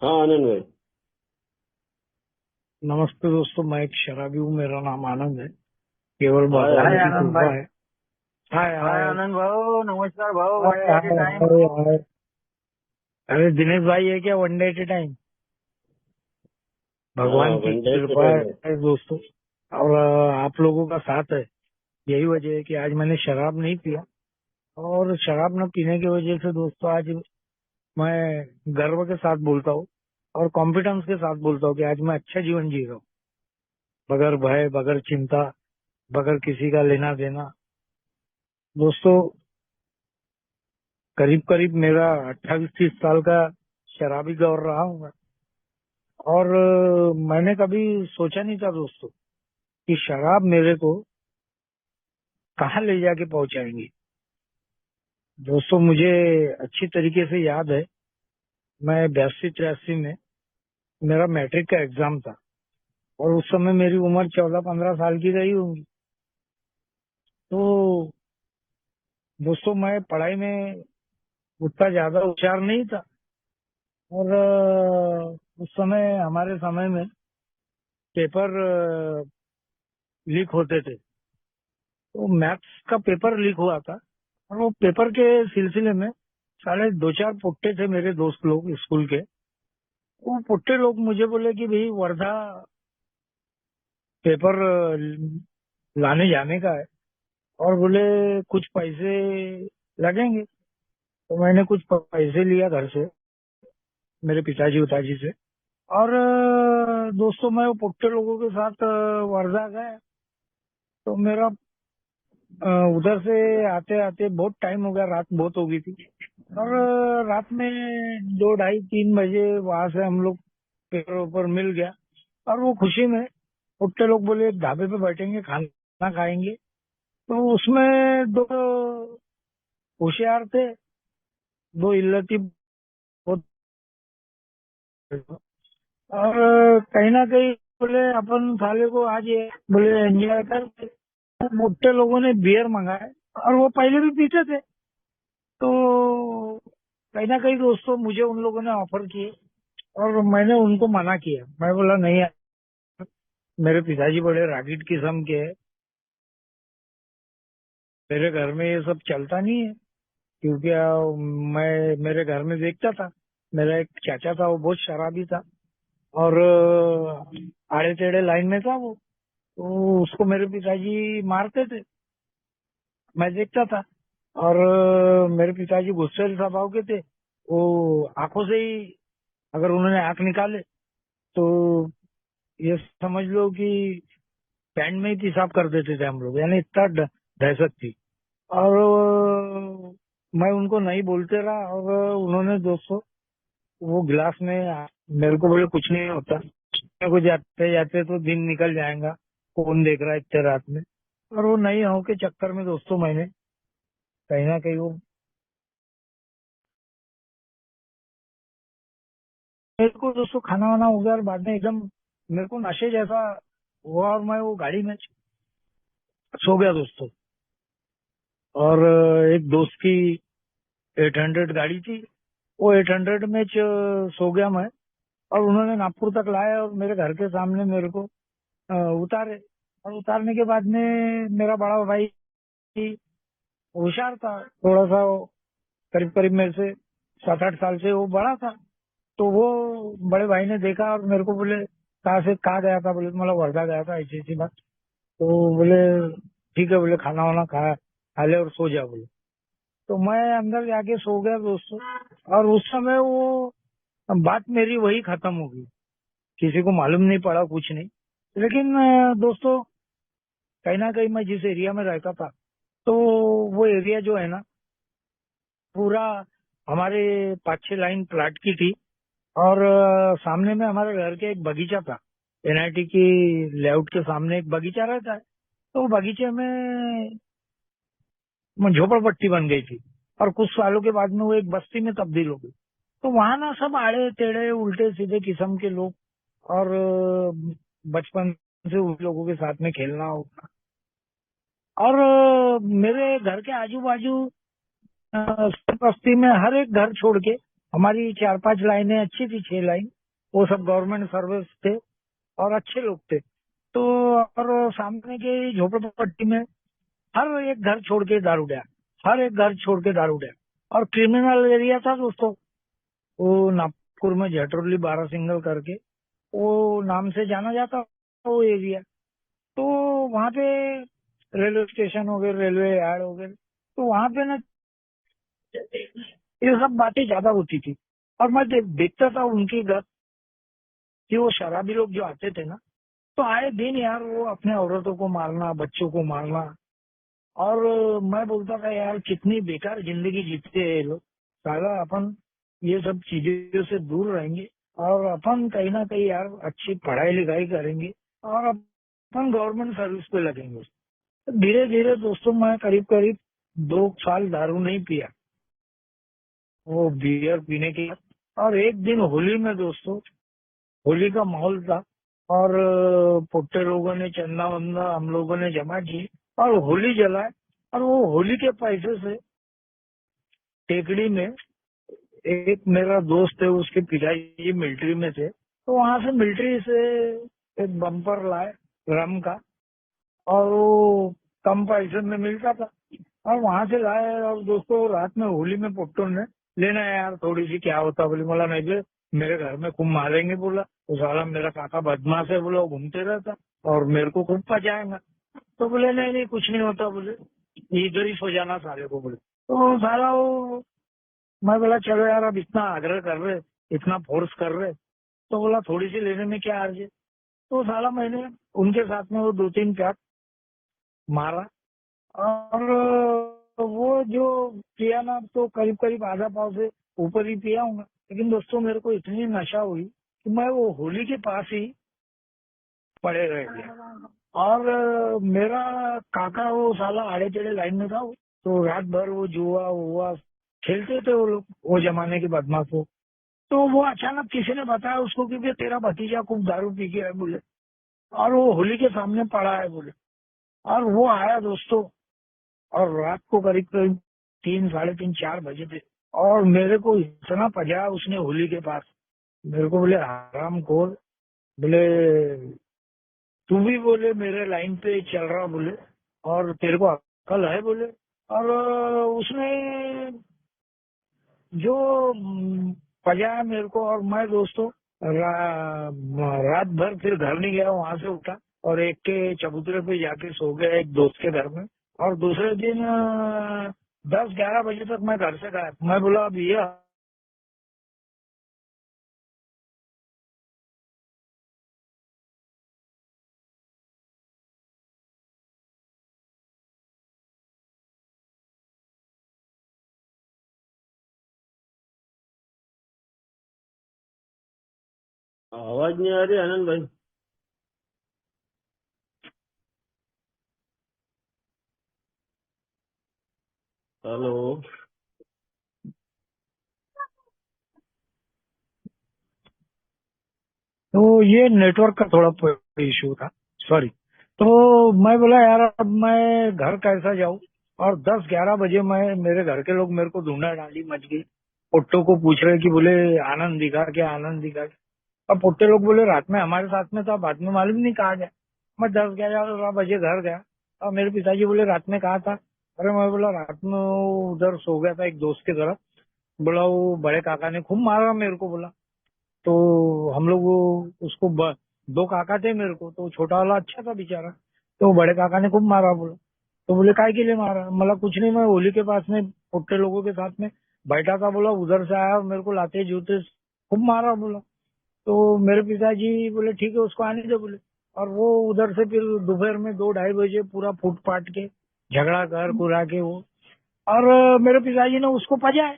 हाँ आनंद भाई। नमस्ते दोस्तों, मैं एक शराबी हूँ। मेरा नाम आनंद है। केवल हाय भगवान हाय आनंद। की आनंद कृपा भाई। है। हाय हाय हाय आनंद भाऊ, नमस्कार भाऊ, hi one day at a high time hi भाऊ। हाय। अरे दिनेश भाई है क्या? One day at a time. हाँ भगवान की वनडे कृपा टाइम है। है दोस्तों। और आप लोगों का साथ है। यही वजह है कि आज मैंने शराब नहीं पिया। और शराब न पीने की वजह से दोस्तों आज मैं गर्व के साथ बोलता हूँ और कॉन्फिडेंस के साथ बोलता हूँ कि आज मैं अच्छा जीवन जी रहा हूँ, बगैर भय, बगैर चिंता, बगैर किसी का लेना देना। दोस्तों, करीब करीब मेरा 28-30 साल का शराबी दौर रहा हूँ मैं। और मैंने कभी सोचा नहीं था दोस्तों कि शराब मेरे को कहाँ ले जाके पहुंचाएंगी। दोस्तों, मुझे अच्छी तरीके से याद है, मैं 82-83 में मेरा मैट्रिक का एग्जाम था। और उस समय मेरी उम्र 14-15 साल की रही होंगी। तो दोस्तों, मैं पढ़ाई में उतना ज्यादा होशियार नहीं था। और उस समय, हमारे समय में पेपर लीक होते थे। तो मैथ्स का पेपर लीक हुआ था। और वो पेपर के सिलसिले में साले दो चार पुट्टे थे मेरे दोस्त लोग स्कूल के। वो पुट्टे लोग मुझे बोले कि भाई वर्धा पेपर लाने जाने का है, और बोले कुछ पैसे लगेंगे। तो मैंने कुछ पैसे लिया घर से, मेरे पिताजी उताजी से। और दोस्तों, मैं वो पुट्टे लोगों के साथ वर्धा गया। तो मेरा उधर से आते आते बहुत टाइम हो गया, रात बहुत हो गई थी। और रात में 2, ढाई, 3 बजे वहां से हम लोग पेपर ऊपर मिल गया। और वो खुशी में उठते लोग बोले एक ढाबे पे बैठेंगे, खाना खाएंगे। तो उसमें दो होशियार थे, दो इल्लती बहुत। और कहीं ना कहीं बोले अपन साले को आज ये बोले एंजॉय कर। मोटे लोगों ने बियर मंगाए, और वो पहले भी पीते थे। तो कहीं ना कहीं दोस्तों, मुझे उन लोगों ने ऑफर किए, और मैंने उनको मना किया। मैं बोला नहीं यार, मेरे पिताजी बड़े रागिट किस्म के हैं, मेरे घर में ये सब चलता नहीं है। क्योंकि मैं मेरे घर में देखता था, मेरा एक चाचा था, वो बहुत शराबी था। और आड़े टेढ़े लाइन में था वो। तो उसको मेरे पिताजी मारते थे, मैं देखता था। और मेरे पिताजी गुस्सेल स्वभाव के थे। वो आंखों से ही, अगर उन्होंने आंख निकाले तो ये समझ लो कि पैंट में ही पेशाब कर देते थे हम लोग, यानी इतना दहशत थी। और मैं उनको नहीं बोलते रहा। और उन्होंने दोस्तों वो गिलास में मेरे को बोले कुछ नहीं होता, मेरे को जाते जाते तो दिन निकल जाएगा, कौन देख रहा है इतने रात में। और वो नहीं हो के चक्कर में दोस्तों, मैंने कहीं ना कहीं वो, मेरे को दोस्तों खाना वाना हो गया, और बाद में एकदम मेरे को नशे जैसा हुआ, और मैं वो गाड़ी में सो गया दोस्तों। और एक दोस्त की 800 गाड़ी थी, वो 800 में सो गया मैं। और उन्होंने नागपुर तक लाया, और मेरे घर के सामने मेरे को उतारे। और उतारने के बाद में मेरा बड़ा भाई होशियार था थोड़ा सा, वो करीब करीब मेरे से 7-8 साल से वो बड़ा था। तो वो बड़े भाई ने देखा और मेरे को बोले कहाँ गया था? बोले तो मतलब वर्धा गया था, ऐसी ऐसी बात। तो बोले ठीक है, बोले खाना वाना खा ले और सो जा बोले। तो मैं अंदर जाके सो गया दोस्तों। और उस समय वो बात मेरी वही खत्म हो गई, किसी को मालूम नहीं पड़ा, कुछ नहीं। लेकिन दोस्तों, कहीं ना कहीं मैं जिस एरिया में रहता था, तो वो एरिया जो है ना, पूरा हमारे 5-6 लाइन प्लाट की थी। और सामने में हमारे घर के एक बगीचा था। एनआईटी की लेआउट के सामने एक बगीचा रहता है। तो वो बगीचे में झोपड़पट्टी बन गई थी। और कुछ सालों के बाद में वो एक बस्ती में तब्दील हो गई। तो वहां ना सब आड़े टेढ़े उल्टे सीधे किस्म के लोग। और बचपन से उन लोगों के साथ में खेलना होता। और मेरे घर के आजू बाजू बस्ती में हर एक घर छोड़ के हमारी 4-5 लाइनें अच्छी थी, 6 लाइन, वो सब गवर्नमेंट सर्विस थे और अच्छे लोग थे। तो और सामने के झोपड़पट्टी में हर एक घर छोड़ के दारू डैम, हर एक घर छोड़ के दारू डैम, और क्रिमिनल एरिया था दोस्तों। वो नागपुर में जटोली 12 सिंगल करके वो नाम से जाना जाता वो एरिया। तो वहाँ पे रेलवे स्टेशन हो गए, रेलवे यार्ड हो गए, तो वहाँ पे ना ये सब बातें ज्यादा होती थी। और मैं देखता था उनके घर कि वो शराबी लोग जो आते थे ना, तो आए दिन यार वो अपने औरतों को मारना, बच्चों को मारना। और मैं बोलता था यार कितनी बेकार जिंदगी जीते हैं ये लोग। साला अपन ये सब चीजों से दूर रहेंगे और अपन कहीं ना कहीं यार अच्छी पढ़ाई लिखाई करेंगे और अपन गवर्नमेंट सर्विस पे लगेंगे। धीरे धीरे दोस्तों मैं करीब करीब 2 साल दारू नहीं पिया, वो बियर पीने के। और एक दिन होली में दोस्तों, होली का माहौल था और पुट्टे लोगों ने चंदा वंदा हम लोगों ने जमा किए और होली जलाए। और वो होली के पैसे से टेकड़ी में एक मेरा दोस्त है, उसके पिताजी मिलिट्री में थे, तो वहां से मिलिट्री से एक बम्पर लाए रम का, और वो कम पैसे में मिलता था और वहां से लाए। और दोस्तों रात में होली में पुट्टो ने लेना है यार थोड़ी सी, क्या होता बोले, बोला नहीं बे, मेरे घर में खूब मारेंगे। बोला तो साला मेरा काका बदमाश है, बोला वो घूमते रहता और मेरे को खूब पजाएगा। तो बोले नहीं नहीं कुछ नहीं होता, बोले इधर ही सो जाना साले को, बोले। तो साला वो, मैं बोला चलो यार अब इतना आग्रह कर रहे, इतना फोर्स कर रहे, तो बोला थोड़ी सी लेने में क्या अर्ज है। तो साला मैंने उनके साथ में वो 2-3 पैक मारा और वो जो पिया ना, तो करीब करीब आधा पाव से ऊपर ही पिया हूँ। लेकिन दोस्तों मेरे को इतनी नशा हुई कि मैं वो होली के पास ही पड़े रह गया। और मेरा काका वो साला आड़े टेढ़े लाइन में था, तो रात भर वो जुआ हुआ खेलते थे वो लोग, वो जमाने के बदमाश हो। तो वो अचानक किसी ने बताया उसको कि भैया तेरा भतीजा खूब दारू पी के है, बोले, और वो होली के सामने पड़ा है, बोले। और वो आया दोस्तों, और रात को करीब करीब 3, साढ़े 3, 4 बजे थे, और मेरे को इतना पजा उसने होली के पास। मेरे को बोले हराम खोर, बोले तू भी, बोले मेरे लाइन पे चल रहा, बोले, और तेरे को अक्ल है, बोले। और उसने जो पजाया मेरे को, और मैं दोस्तों रात भर फिर घर नहीं गया, वहां से उठा और एक के चबूतरे पे जाके सो गया एक दोस्त के घर में। और दूसरे दिन 10-11 बजे तक मैं घर से गया। मैं बोला अब ये आवाज नहीं आ रही आनंद भाई। हेलो। तो ये नेटवर्क का थोड़ा इशू था, सॉरी। तो मैं बोला यार अब मैं घर कैसा जाऊं। और 10-11 बजे मैं, मेरे घर के लोग मेरे को ढूंढा डाली मच गई। पुट्टो को पूछ रहे कि बोले आनंद दिखा क्या, आनंद दिखा क्या। अब पुट्टे लोग बोले रात में हमारे साथ में था, बाद में मालूम नहीं कहा गया। मैं 10-11 बजे घर गया और मेरे पिताजी बोले रात में कहा था। अरे मैं बोला रात में वो उधर सो गया था एक दोस्त की तरफ। बोला वो बड़े काका ने खूब मारा मेरे को, बोला। तो हम लोग उसको 2 काका थे मेरे को, तो छोटा वाला अच्छा था बेचारा, तो बड़े काका ने खूब मारा, बोला। तो बोले काय के लिए मारा, मतलब कुछ नहीं, मैं होली के पास में पुट्टे लोगों के साथ में बैठा था, बोला उधर से आया और मेरे को लाते जूते खूब मारा, बोला। तो मेरे पिताजी बोले ठीक है उसको आने दे, बोले। और वो उधर से फिर दोपहर में 2-2:30 बजे पूरा फूट पाट के झगड़ा कर कुरा के वो, और मेरे पिताजी ने उसको पजाए।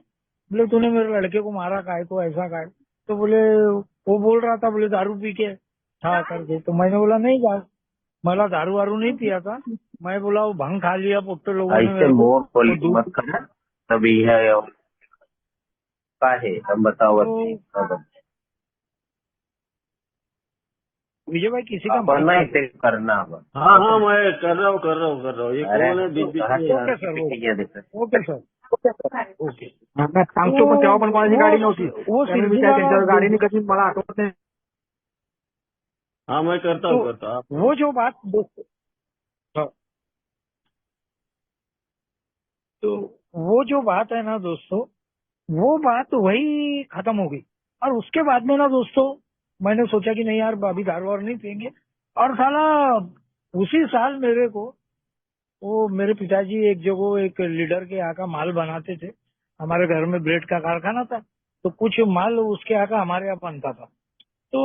बोले तूने मेरे लड़के को मारा काहे को, ऐसा काहे। तो बोले वो बोल रहा था, बोले दारू पी के था करके। तो मैंने बोला नहीं यार, मला दारू वारू नहीं पिया था। मैं बोला वो भंग खा लिया पुट्टे लोगों ने ऐसे मेरे को, मोर वो क्वालिटी मत दूध। करना। तभी है का है हम बताओ। तो विजय भाई किसी का अपन माइक ना चालू इसे करना अपन। है। हाँ हाँ मैं कर रहा हूँ कर रहा हूँ कर रहा हूँ। ये हाँ, कौन है बीच बीच हाँ, में ओके यार सर, पीछे क्या दिख रहा ओके सर। ओके. नाही सांगतो पण तेव्हा पण कोणाची गाडी नव्हती. वो त्यामुळे मी सिद्धी काय त्यांच्यावर वाला गाडीने कशी मला आठवत नाही. हाँ मैं करता हूँ. वो जो बात दोस्तों, हाँ, तो वो जो बात है ना दोस्तों, वो बात वही खत्म हो गई. और उसके बाद में ना दोस्तों, मैंने सोचा कि नहीं यार अभी दारू वारू नहीं पियेंगे. और साला उसी साल मेरे को, वो मेरे पिताजी एक जगह एक लीडर के यहाँ का माल बनाते थे. हमारे घर में ब्रेड का कारखाना था, तो कुछ माल उसके यहाँ का हमारे यहाँ बनता था. तो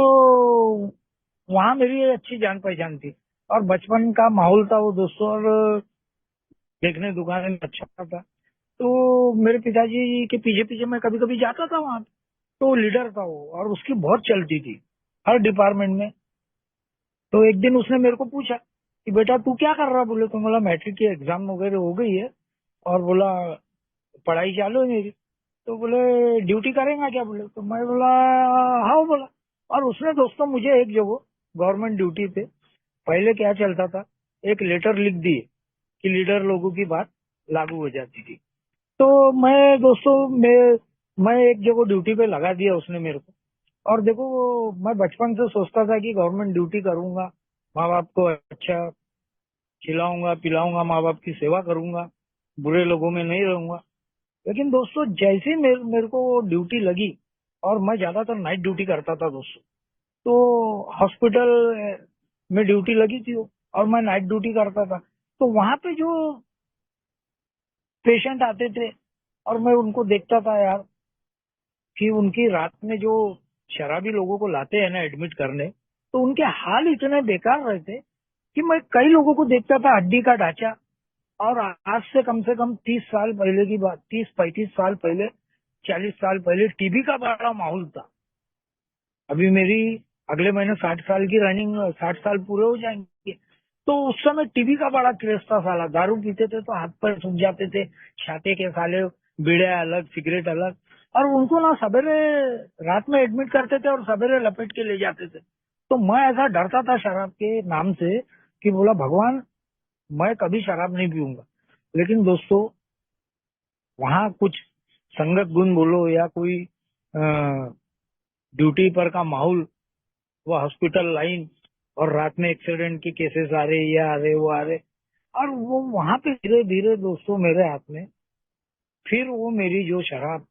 वहाँ मेरी अच्छी जान पहचान थी और बचपन का माहौल था वो दोस्तों. और देखने दुकान में अच्छा था. तो मेरे पिताजी के पीछे पीछे मैं कभी कभी जाता था वहाँ. तो लीडर था वो और उसकी बहुत चलती थी हर डिपार्टमेंट में. तो एक दिन उसने मेरे को पूछा कि बेटा तू क्या कर रहा. बोले तो बोला मैट्रिक की एग्जाम वगैरह हो गई है और बोला पढ़ाई चालू है मेरी. तो बोले ड्यूटी करेगा क्या. बोले तो मैं बोला हाँ. बोला. और उसने दोस्तों मुझे एक जगह गवर्नमेंट ड्यूटी पे, पहले क्या चलता था, एक लेटर लिख दिए कि लीडर लोगों की बात लागू हो जाती थी. तो मैं दोस्तों मैं एक जगह ड्यूटी पे लगा दिया उसने मेरे को. और देखो मैं बचपन से सोचता था कि गवर्नमेंट ड्यूटी करूंगा, माँ बाप को अच्छा खिलाऊंगा पिलाऊंगा, माँ बाप की सेवा करूंगा, बुरे लोगों में नहीं रहूंगा. लेकिन दोस्तों जैसे मेरे को ड्यूटी लगी, और मैं ज्यादातर नाइट ड्यूटी करता था दोस्तों. तो हॉस्पिटल में ड्यूटी लगी थी वो, और मैं नाइट ड्यूटी करता था. तो वहां पे जो पेशेंट आते थे और मैं उनको देखता था यार, कि उनकी रात में जो शराबी लोगों को लाते हैं ना एडमिट करने, तो उनके हाल इतने बेकार रहते कि मैं कई लोगों को देखता था हड्डी का ढांचा. और आज से कम 30 साल पहले की बात, 30-35 साल पहले, 40 साल पहले टीबी का बड़ा माहौल था. अभी मेरी अगले महीने 60 साल की रनिंग, 60 साल पूरे हो जाएंगे. तो उस समय टीबी का बड़ा क्रेज था. साला दारू पीते थे तो हाथ पैर सूख जाते थे, छाते के साले, बीड़े अलग सिगरेट अलग. और उनको ना सवेरे रात में एडमिट करते थे और सवेरे लपेट के ले जाते थे. तो मैं ऐसा डरता था शराब के नाम से कि बोला भगवान मैं कभी शराब नहीं पीऊंगा. लेकिन दोस्तों वहाँ कुछ संगत गुण बोलो या कोई ड्यूटी पर का माहौल, वो हॉस्पिटल लाइन, और रात में एक्सीडेंट के केसेस आ रहे, ये आ रहे वो आ रहे. और वो वहां पे धीरे धीरे दोस्तों मेरे हाथ में फिर वो मेरी जो शराब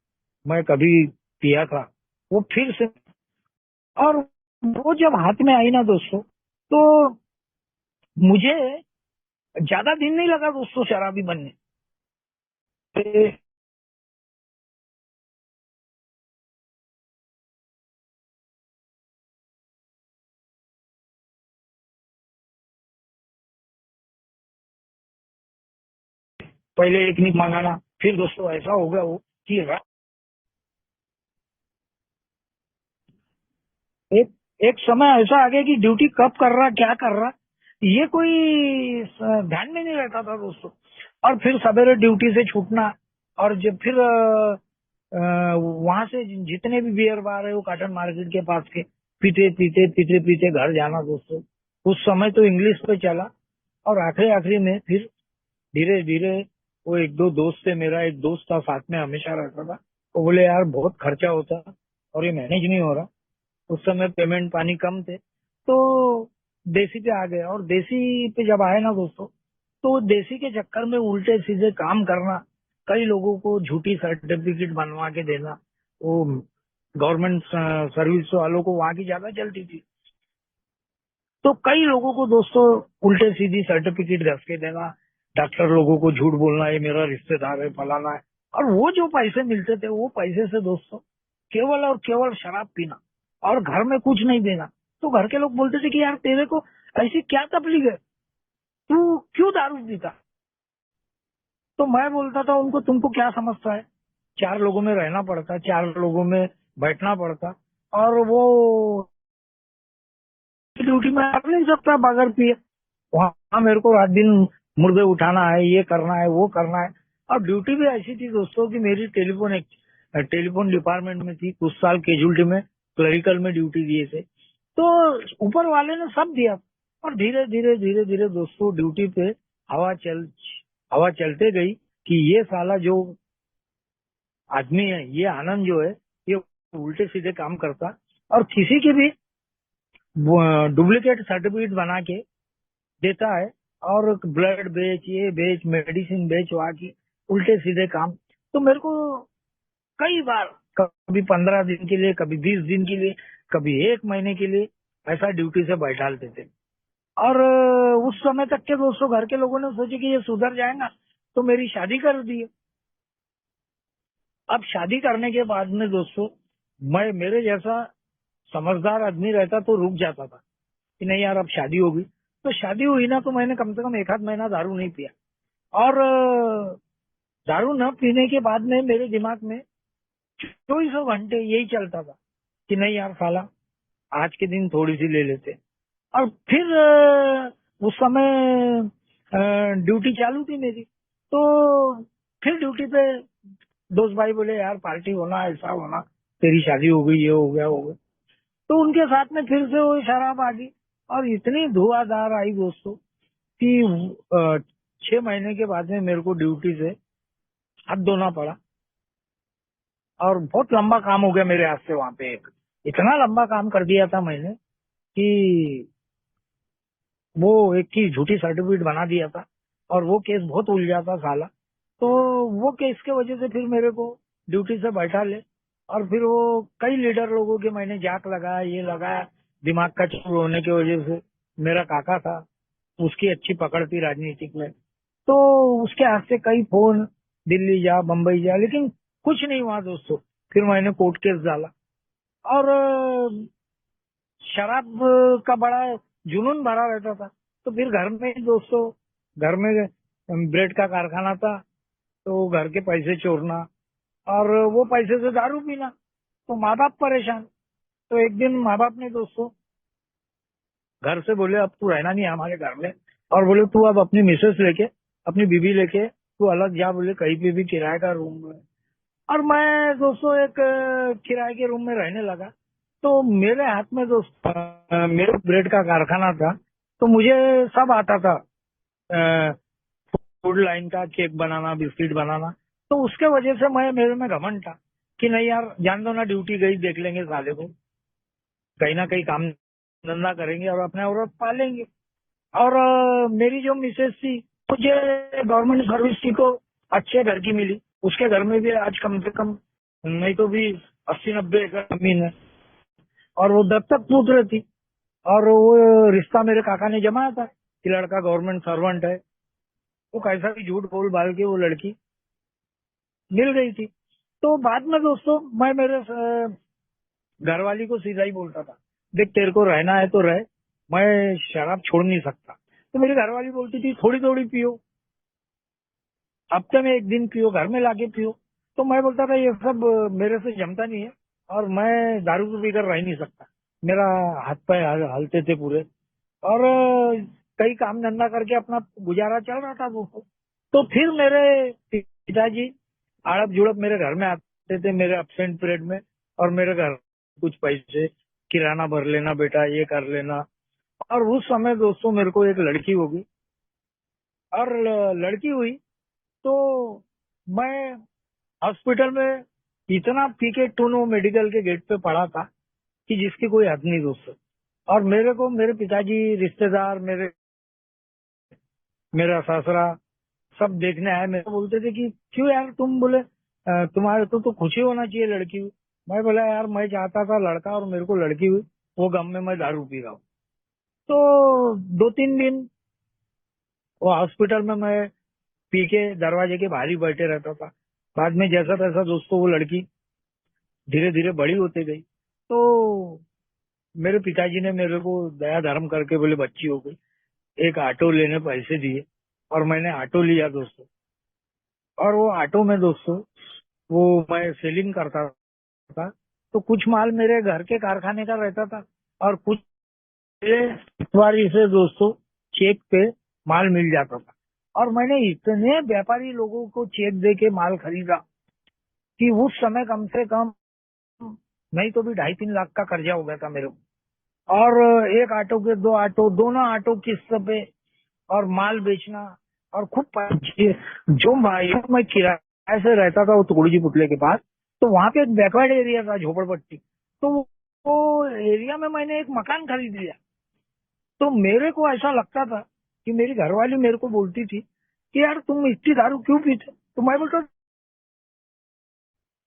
मैं कभी पिया था वो फिर से. और वो जब हाथ में आई ना दोस्तों, तो मुझे ज्यादा दिन नहीं लगा दोस्तों शराबी बनने. पहले एक नीक मंगाना, फिर दोस्तों ऐसा हो गया वो कि एक एक समय ऐसा आ गया कि ड्यूटी कब कर रहा क्या कर रहा ये कोई ध्यान में नहीं रहता था दोस्तों. और फिर सवेरे ड्यूटी से छूटना, और जब फिर वहां से जितने भी बियर बार है वो कॉटन मार्केट के पास के, पीते पीते पीते पीते घर जाना दोस्तों. उस समय तो इंग्लिश पे चला. और आखिरी आखिरी में फिर धीरे धीरे वो एक दो दोस्त थे, मेरा एक दोस्त था साथ में हमेशा रहता था, वो बोले यार बहुत खर्चा होता और ये मैनेज नहीं हो रहा. उस समय पेमेंट पानी कम थे, तो देसी पे आ गए. और देसी पे जब आए ना दोस्तों, तो देसी के चक्कर में उल्टे सीधे काम करना, कई लोगों को झूठी सर्टिफिकेट बनवा के देना. वो गवर्नमेंट सर्विस वालों को वहां की ज्यादा चलती थी. तो कई लोगों को दोस्तों उल्टे सीधी सर्टिफिकेट घस के देना, डॉक्टर लोगों को झूठ बोलना, ये मेरा रिश्तेदार है फलाना है. और वो जो पैसे मिलते थे वो पैसे से दोस्तों केवल और केवल शराब पीना और घर में कुछ नहीं देना. तो घर के लोग बोलते थे कि यार तेरे को ऐसी क्या तकलीफ है, तू क्यों दारू पीता. तो मैं बोलता था उनको तुमको क्या समझता है, 4 लोगों में रहना पड़ता, 4 लोगों में बैठना पड़ता, और वो ड्यूटी में आ नहीं सकता बगैर पिए. वहाँ मेरे को रात दिन मुर्दे उठाना है, ये करना है वो करना है. और ड्यूटी भी ऐसी थी दोस्तों कि मेरी टेलीफोन डिपार्टमेंट में थी, कुछ साल कैजुअलिटी में क्लरिकल में ड्यूटी दिए थे. तो ऊपर वाले ने सब दिया. और धीरे धीरे धीरे धीरे दोस्तों ड्यूटी पे हवा चलते गई कि ये साला जो आदमी है, ये आनंद जो है ये उल्टे सीधे काम करता और किसी की भी डुप्लीकेट सर्टिफिकेट बना के देता है और ब्लड बेच, ये बेच, मेडिसिन बेच, वहाँ की उल्टे सीधे काम। तो मेरे को कई बार, कभी 15 दिन के लिए, कभी 20 दिन के लिए, कभी 1 महीने के लिए ऐसा ड्यूटी से बैठा देते थे। और उस समय तक के दोस्तों घर के लोगों ने सोचे कि ये सुधर जाएगा, तो मेरी शादी कर दी। अब शादी करने के बाद में दोस्तों मेरे जैसा समझदार आदमी रहता तो रुक जाता था कि नहीं यार अब शादी होगी। तो शादी हुई ना, तो मैंने कम से कम 1 आध महीना दारू नहीं पिया। और दारू न पीने के बाद में मेरे दिमाग में 24 घंटे यही चलता था कि नहीं यार साला आज के दिन थोड़ी सी ले लेते। और फिर उस समय ड्यूटी चालू थी मेरी, तो फिर ड्यूटी पे दोस्त भाई बोले यार पार्टी होना, ऐसा होना, तेरी शादी हो गई, ये हो गया, हो गया। तो उनके साथ में फिर से वो शराब आ गई और इतनी धुआंधार आई दोस्तों कि 6 महीने के बाद में मेरे को ड्यूटी से हाथ धोना पड़ा। और बहुत लंबा काम हो गया मेरे हाथ से वहां पे। इतना लंबा काम कर दिया था मैंने कि वो एक की झूठी सर्टिफिकेट बना दिया था और वो केस बहुत उलझा था साला। तो वो केस के वजह से फिर मेरे को ड्यूटी से बैठा ले और फिर वो कई लीडर लोगों के मैंने जाक लगाया, ये लगाया, दिमाग का चूर होने की वजह से। मेरा काका था, उसकी अच्छी पकड़ थी राजनीतिक में, तो उसके हाथ से कई फोन, दिल्ली जा, बम्बई जा, लेकिन कुछ नहीं हुआ दोस्तों। फिर मैंने कोर्ट केस डाला और शराब का बड़ा जुनून भरा रहता था। तो फिर घर में दोस्तों, घर में ब्रेड का कारखाना था, तो घर के पैसे चोरना और वो पैसे से दारू पीना, तो माँ बाप परेशान। तो एक दिन माँ बाप ने दोस्तों घर से बोले अब तू रहना नहीं है हमारे घर में, और बोले तू अब अपनी मिसेस लेके, अपनी बीबी लेके तू अलग जा, बोले कहीं पे भी किराए का रूम में। और मैं दोस्तों एक किराए के रूम में रहने लगा। तो मेरे हाथ में दोस्तों मेरे ब्रेड का कारखाना था, तो मुझे सब आता था, फूड लाइन का, केक बनाना, बिस्किट बनाना। तो उसके वजह से मेरे में घमंड था कि नहीं यार जान दो ना, ड्यूटी गई, देख लेंगे साले को, कहीं ना कहीं काम धंधा करेंगे और अपने औरत पालेंगे। और मेरी जो मिसेस थी, मुझे गवर्नमेंट सर्विस थी तो अच्छे घर की मिली। उसके घर में भी आज कम से कम नहीं तो भी 80-90 एकड़ जमीन है और वो दत्तक पुत्र थी। और वो रिश्ता मेरे काका ने जमाया था कि लड़का गवर्नमेंट सर्वेंट है। वो कैसा भी झूठ बोल बाल के वो लड़की मिल गई थी। तो बाद में दोस्तों मैं मेरे घर वाली को सीधा ही बोलता था, देख तेरे को रहना है तो रह, मैं शराब छोड़ नहीं सकता। तो मेरी घरवाली बोलती थी थोड़ी थोड़ी पियो, हफ्ते में 1 दिन पियो, घर में लाके पियो। तो मैं बोलता था ये सब मेरे से जमता नहीं है और मैं दारू को पीकर रह नहीं सकता। मेरा हाथ पैर हलते थे पूरे और कई काम धंधा करके अपना गुजारा चल रहा था दोस्तों। तो फिर मेरे पिताजी आड़प जुड़प मेरे घर में आते थे मेरे एब्सेंट पीरियड में, और मेरे घर कुछ पैसे, किराना भर लेना बेटा, ये कर लेना। और उस समय दोस्तों मेरे को एक लड़की हो गई और लड़की हुई तो मैं हॉस्पिटल में इतना पी के टूनो मेडिकल के गेट पे पड़ा था कि जिसकी कोई हद नहीं दोस्तों। और मेरे को मेरे पिताजी, रिश्तेदार, मेरा ससुरा सब देखने आए। मेरे को बोलते थे कि क्यों यार तुम, बोले तुम्हारे तो खुशी होना चाहिए लड़की हुई। मैं बोला यार मैं चाहता था लड़का और मेरे को लड़की हुई, वो गम में मैं दारू पी रहा हूँ। तो 2-3 दिन वो हॉस्पिटल में मैं पी के दरवाजे के बाहर ही बैठे रहता था। बाद में जैसा तैसा दोस्तों वो लड़की धीरे धीरे बड़ी होती गई। तो मेरे पिताजी ने मेरे को दया धर्म करके बोले बच्ची हो गई, एक ऑटो लेने पैसे दिए और मैंने ऑटो लिया दोस्तों। और वो ऑटो में दोस्तों वो मैं सेलिंग करता था, तो कुछ माल मेरे घर के कारखाने का रहता था और कुछ इतवारी से दोस्तों चेक पे माल मिल जाता था। और मैंने इतने व्यापारी लोगों को चेक दे के माल खरीदा कि उस समय कम से कम नहीं तो भी 2.5-3 लाख का कर्जा हो गया था मेरे को। और एक ऑटो के 2 ऑटो, दोनों ऑटो किस्त पे, और माल बेचना और खूब जो भाई मैं किराया ऐसे रहता था वो टुकड़ी जी पुतले के पास। तो वहां पे एक बैकवर्ड एरिया था, झोपड़पट्टी। तो वो एरिया में मैंने एक मकान खरीद लिया। तो मेरे को ऐसा लगता था कि मेरी घरवाली मेरे को बोलती थी कि यार तुम इतनी दारू क्यों पीते? तो मैं बोलता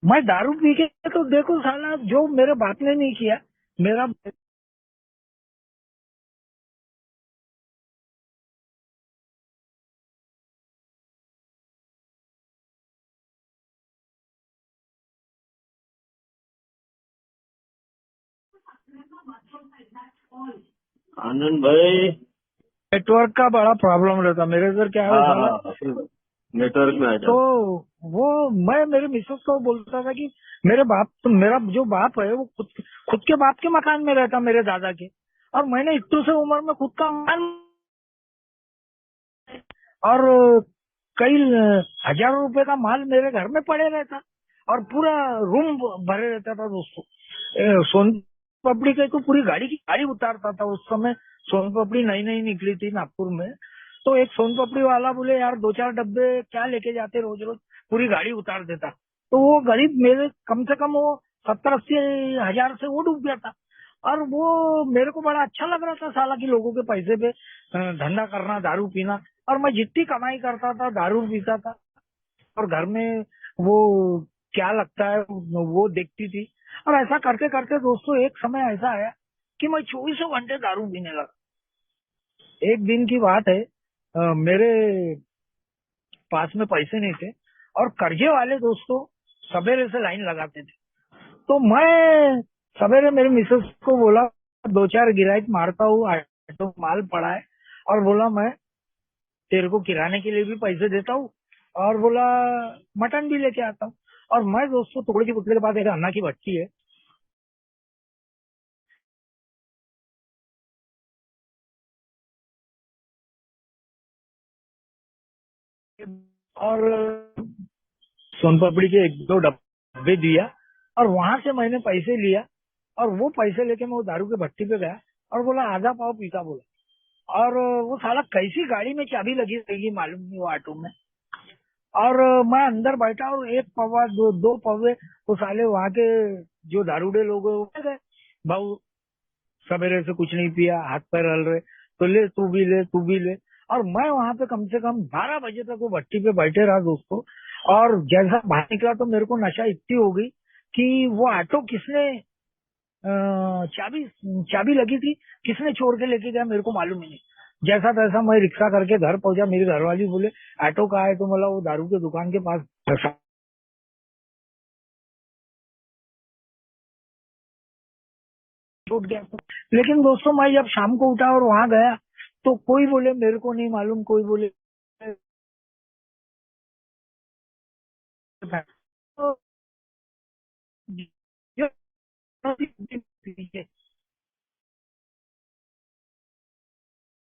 मैं दारू पी के तो देखो साला, जो मेरे बाप ने नहीं किया मेरा। आनंद भाई। नेटवर्क का बड़ा प्रॉब्लम रहता मेरे इधर। क्या है वो हाँ साला, हाँ, नेटवर्क में आ तो जाओ। वो मैं मेरे मिसेस को बोलता था कि मेरे बाप, तो मेरा जो बाप है वो खुद के बाप के मकान में रहता, मेरे दादा के। और मैंने इतनी से उम्र में खुद का मकान, और कई हजारों रुपए का माल मेरे घर में पड़े रहता, और पूरा रूम भरे रहता था दोस्तों। सोन पापड़ी के तो पूरी गाड़ी की गाड़ी उतारता था उस समय। सोन पापड़ी नई नई निकली थी नागपुर में। तो एक सोन पापड़ी वाला बोले यार 2-4 डब्बे क्या लेके जाते रोज रोज, पूरी गाड़ी उतार देता। तो वो गरीब मेरे कम से कम वो 70-80 हजार से वो डूब गया था। और वो मेरे को बड़ा अच्छा लग रहा था साला कि लोगों के पैसे पे धंधा करना, दारू पीना। और मैं जितनी कमाई करता था दारू पीता था। और घर में वो क्या लगता है वो देखती थी। और ऐसा करते करते दोस्तों एक समय ऐसा आया कि मैं 24 घंटे दारू पीने लगा। एक दिन की बात है, मेरे पास में पैसे नहीं थे, और कर्जे वाले दोस्तों सवेरे से लाइन लगाते थे। तो मैं सवेरे मेरे मिसेस को बोला 2-4 गिराइक मारता हूँ, ऑटो माल पड़ा है। और बोला मैं तेरे को किराने के लिए भी पैसे देता हूँ, और बोला मटन भी लेके आता हूँ। और मैं दोस्तों टुकड़े की पुतले के पास एक अन्ना की भट्टी है, और सोन पापड़ी के 1-2 डब्बे दिया। और वहां से मैंने पैसे लिया, और वो पैसे लेके मैं वो दारू के भट्टी पे गया, और बोला आधा पाव पीता बोला। और वो साला कैसी गाड़ी में चाबी लगी रहेगी मालूम नहीं वो ऑटो में। और मैं अंदर बैठा, और एक पवा दो पवे वो साले वहां के जो दारूडे लोग हैं, वो गए भाऊ सवेरे से कुछ नहीं पिया, हाथ पैर हल रहे, तो ले तू भी ले तू भी ले। और मैं वहां पे कम से कम 12 बजे तक वो भट्टी पे बैठे रहा दोस्तों। और जैसा बाहर निकला तो मेरे को नशा इतनी हो गई कि वो ऑटो किसने चाबी चाबी लगी थी, किसने छोड़ के लेके गया मेरे को मालूम ही नहीं। जैसा तैसा मैं रिक्शा करके घर पहुंचा। मेरी घरवाली बोले ऑटो कहाँ है? तो बोला वो दारू के दुकान के पास छूट गया था। लेकिन दोस्तों मैं जब शाम को उठा और वहां गया, तो कोई बोले मेरे को नहीं मालूम, कोई बोले तो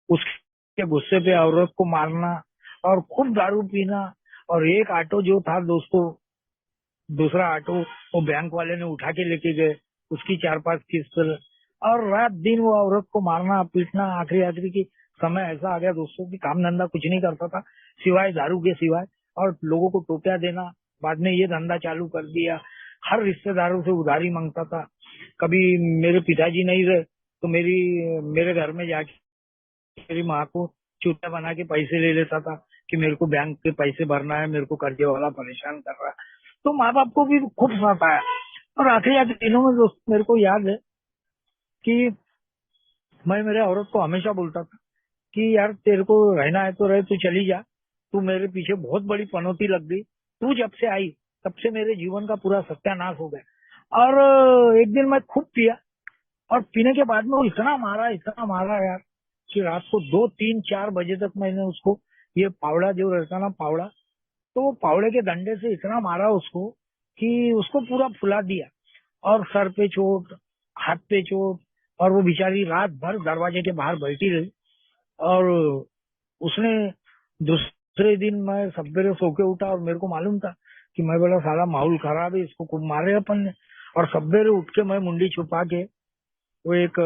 उसके गुस्से पे औरत को मारना, और खूब दारू पीना। और एक ऑटो जो था दोस्तों, दूसरा ऑटो वो बैंक वाले ने उठा के लेके गए, उसकी 4-5 किस्त। और रात दिन वो औरत को मारना पीटना। आखिरी आखिरी की समय ऐसा आ गया दोस्तों कि काम धंधा कुछ नहीं करता था सिवाय दारू के सिवाय, और लोगों को टोपिया देना। बाद में ये धंधा चालू कर दिया, हर रिश्तेदारों से उधारी मांगता था। कभी मेरे पिताजी नहीं रहे तो मेरे घर में जाके मेरी माँ को चूतिया बना के पैसे ले लेता था कि मेरे को बैंक के पैसे भरना है, मेरे को कर्जे वाला परेशान कर रहा है। तो माँ बाप को भी खूब सताया। और आखिरी आखिरी दिनों में दोस्त मेरे को याद है कि मैं मेरे औरत को हमेशा बोलता था कि यार तेरे को रहना है तो रहे, तू चली जा, तू मेरे पीछे बहुत बड़ी पनौती लग गई, तू जब से आई तब से मेरे जीवन का पूरा सत्यानाश हो गया। और एक दिन मैं खूब पिया, और पीने के बाद में वो इतना मारा यार कि रात को 2-3-4 बजे तक मैंने उसको, ये पावड़ा जो रहता ना पावड़ा, तो वो पावड़े के डंडे से इतना मारा उसको कि उसको पूरा फुला दिया। और सर पे चोट, हाथ पे चोट। और वो बेचारी रात भर दरवाजे के बाहर बैठी रही। और उसने दूसरे दिन मैं सवेरे सो के उठा, और मेरे को मालूम था कि मैं बोला साला माहौल खराब है, इसको खूब मारे अपन ने। और सवेरे उठ के मैं मुंडी छुपा के, वो एक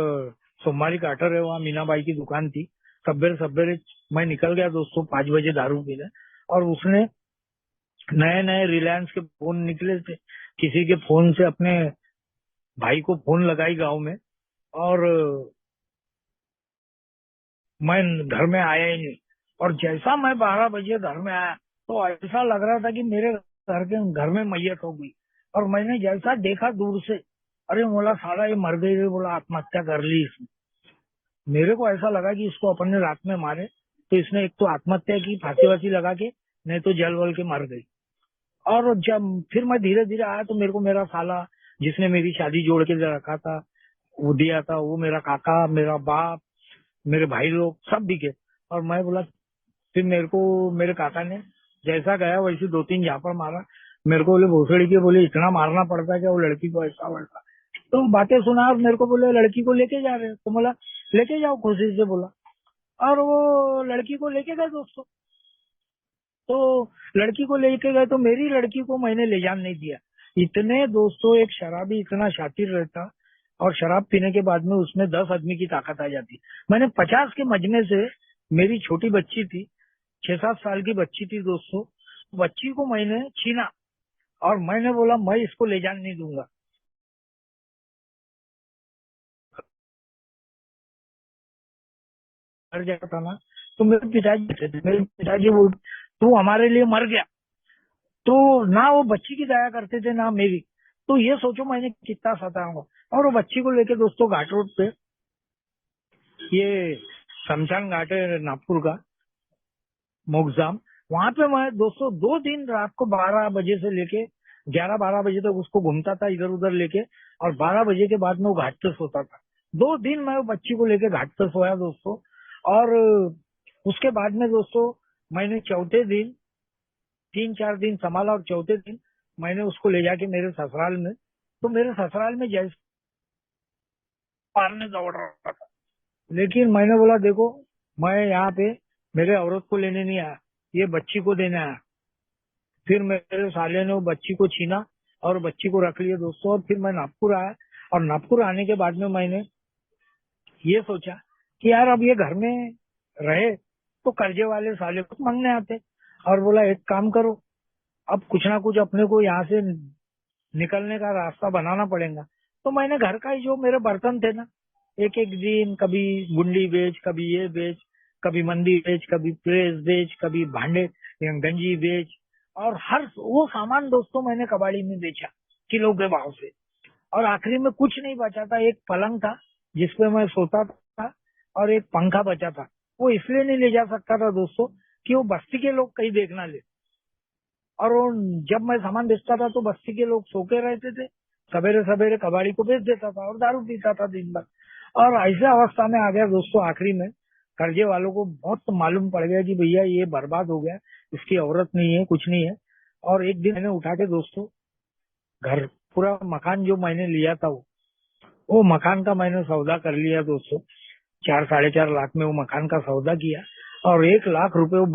सोमवारी काटर है वहाँ मीनाबाई की दुकान थी, सवेरे सवेरे मैं निकल गया दोस्तों 5 बजे दारू पीने। और उसने नए नए रिलायंस के फोन निकले थे, किसी के फोन से अपने भाई को फोन लगाई गांव में, और मैं घर में आया ही नहीं। और जैसा मैं 12 बजे घर में आया तो ऐसा लग रहा था कि मेरे घर में मैयत हो गई। और मैंने जैसा देखा दूर से, अरे बोला साला ये मर गई रे, बोला आत्महत्या कर ली इसने। मेरे को ऐसा लगा कि इसको अपन ने रात में मारे, तो इसने एक तो आत्महत्या की फांसी वासी लगा के, नहीं तो जल वल के मर गई। और जब फिर मैं धीरे धीरे आया तो मेरे को मेरा साला, जिसने मेरी शादी जोड़ के रखा था, वो दिया था, वो मेरा काका, मेरा बाप, मेरे भाई लोग सब दिखे। और मैं बोला, फिर मेरे को मेरे काका ने जैसा गया वैसे 2-3 झापड़ मारा। मेरे को बोले भोसड़ी के, बोले इतना मारना पड़ता है क्या वो लड़की को, ऐसा वैसा। तो बातें सुना और मेरे को बोले लड़की को लेके जा रहे हैं, तो बोला लेके जाओ खुशी से, बोला। और वो लड़की को लेके गए दोस्तों। तो लड़की को लेके गए तो मेरी लड़की को मैंने ले जाने नहीं दिया। इतने दोस्तों, एक शराबी इतना शातिर रहता, और शराब पीने के बाद में उसमें 10 आदमी की ताकत आ जाती। मैंने 50 के मजमे से, मेरी छोटी बच्ची थी, 6-7 साल की बच्ची थी दोस्तों, बच्ची को मैंने छीना और मैंने बोला मैं इसको ले जाने नहीं दूंगा। मर जाता ना, तो मेरे पिताजी थे, मेरे पिताजी बोल, तू हमारे लिए मर गया। तो ना वो बच्ची की दया करते थे ना मेरी। तो ये सोचो मैंने कितना सताऊंगा। और वो बच्ची को लेके दोस्तों घाट रोड पे, ये शमशान घाट है नागपुर का, मोगजाम, वहां पे मैं दोस्तों 2 दिन रात को 12 बजे से लेके 11-12 बजे तक उसको घूमता था इधर उधर लेके, और 12 बजे के बाद में वो घाट पे सोता था। 2 दिन मैं वो बच्ची को लेके घाट पे सोया दोस्तों। और उसके बाद में दोस्तों मैंने चौथे दिन 3-4 दिन संभाला, और चौथे दिन मैंने उसको ले जाके मेरे ससुराल में, तो मेरे ससुराल में जैसे मारने दौड़ रहा था। लेकिन मैंने बोला देखो, मैं यहाँ पे मेरे औरत को लेने नहीं आया, ये बच्ची को देने आया। फिर मेरे साले ने वो बच्ची को छीना और बच्ची को रख लिया दोस्तों। और फिर मैं नागपुर आया, और नागपुर आने के बाद में मैंने ये सोचा कि यार अब ये घर में रहे तो कर्जे वाले साले को मांगने आते। और बोला एक काम करो, अब कुछ ना कुछ अपने को यहाँ से निकलने का रास्ता बनाना पड़ेगा। तो मैंने घर का ही जो मेरे बर्तन थे ना, एक एक दिन कभी गुंडी बेच, कभी ये बेच, कभी मंदी बेच, कभी प्रेस बेच, कभी भांडे गंजी बेच, और हर वो सामान दोस्तों मैंने कबाड़ी में बेचा किलो के भाव से। और आखिरी में कुछ नहीं बचा था, एक पलंग था जिसपे मैं सोता था, और एक पंखा बचा था। वो इसलिए नहीं ले जा सकता था दोस्तों कि वो बस्ती के लोग कहीं देख ना ले। और वो जब मैं सामान बेचता था तो बस्ती के लोग सो के रहते थे, सवेरे सवेरे कबाड़ी को बेच देता था और दारू पीता था दिन भर। और ऐसे अवस्था में आ गया दोस्तों, आखिरी में कर्जे वालों को बहुत मालूम पड़ गया कि भैया ये बर्बाद हो गया, इसकी औरत नहीं है, कुछ नहीं है। और एक दिन मैंने उठा के दोस्तों घर, पूरा मकान जो मैंने लिया था वो मकान का मैंने सौदा कर लिया दोस्तों। 4-4.5 लाख में वो मकान का सौदा किया, और 1 लाख रुपए वो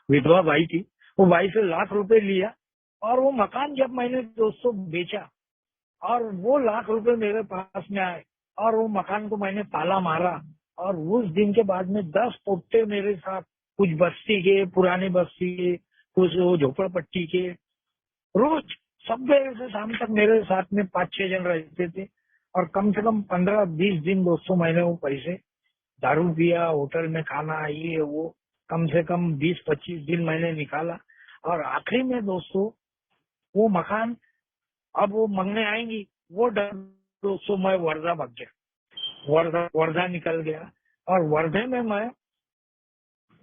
विधवा भाई थी, वो भाई से 1 लाख रुपए लिया। और वो मकान जब मैंने दोस्तों बेचा, और वो 1 लाख रुपए मेरे पास में आए, और वो मकान को मैंने ताला मारा। और उस दिन के बाद में 10 पोट्टे मेरे साथ, कुछ बस्ती के, पुराने बस्ती के, कुछ वो झोपड़पट्टी के, रोज सुबह से शाम तक मेरे साथ में 5-6 जन रहते थे। और कम से कम 15-20 दिन दोस्तों मैंने वो पैसे दारू पिया, होटल में खाना, ये वो, कम से कम 20-25 दिन मैंने निकाला। और आखिरी में दोस्तों वो मकान, अब वो मांगने आएंगी, वो डर दोस्तों मैं वर्धा भाग गया, वर्धा निकल गया। और वर्धे में मैं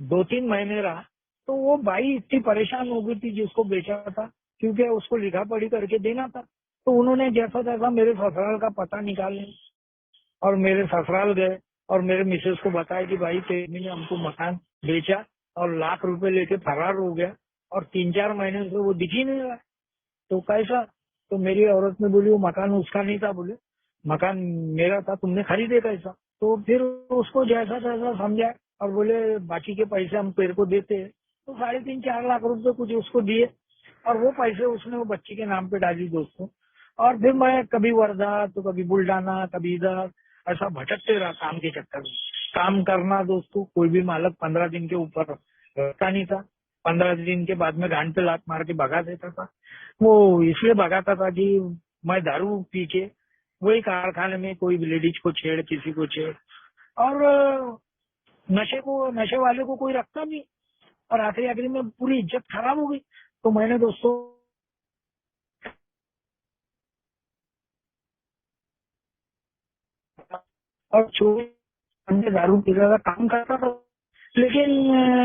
2-3 महीने रहा। तो वो बाई इतनी परेशान हो गई थी जिसको बेचा था, क्योंकि उसको लिखा पढ़ी करके देना था। तो उन्होंने जैसा तैसा मेरे ससुराल का पता निकाले, और मेरे ससुराल गए, और मेरे मिसेज को बताया कि भाई तेरी ने हमको मकान बेचा और 1 लाख रुपए लेके फरार हो गया, और 3-4 महीने से वो दिख ही नहीं रहा। तो कैसा? तो मेरी औरत ने बोली वो मकान उसका नहीं था, बोले मकान मेरा था, तुमने खरीदे कैसा? तो फिर उसको जैसा तैसा समझा, और बोले बाकी के पैसे हम तेरे को देते हैं। तो 3.5-4 लाख रुपए कुछ उसको दिए, और वो पैसे उसने वो बच्ची के नाम पे डाली दोस्तों। और फिर मैं कभी वर्धा तो कभी बुल्डाना, कभी इधर, ऐसा भटकते रहा काम के चक्कर में। काम करना दोस्तों, कोई भी मालक 15 दिन के ऊपर रहता नहीं था। 15 दिन के बाद में गांड पे लात मार के भगा देता था। वो इसलिए भगाता था कि मैं दारू पी के वही कारखाने में कोई लेडीज को छेड़, किसी को छेड़, और नशे वाले को कोई रखता नहीं, और आखिरी में पूरी इज्जत खराब हो गई। तो मैंने दोस्तों और चोरी अंदर दारू पी रहा था, काम करता था। लेकिन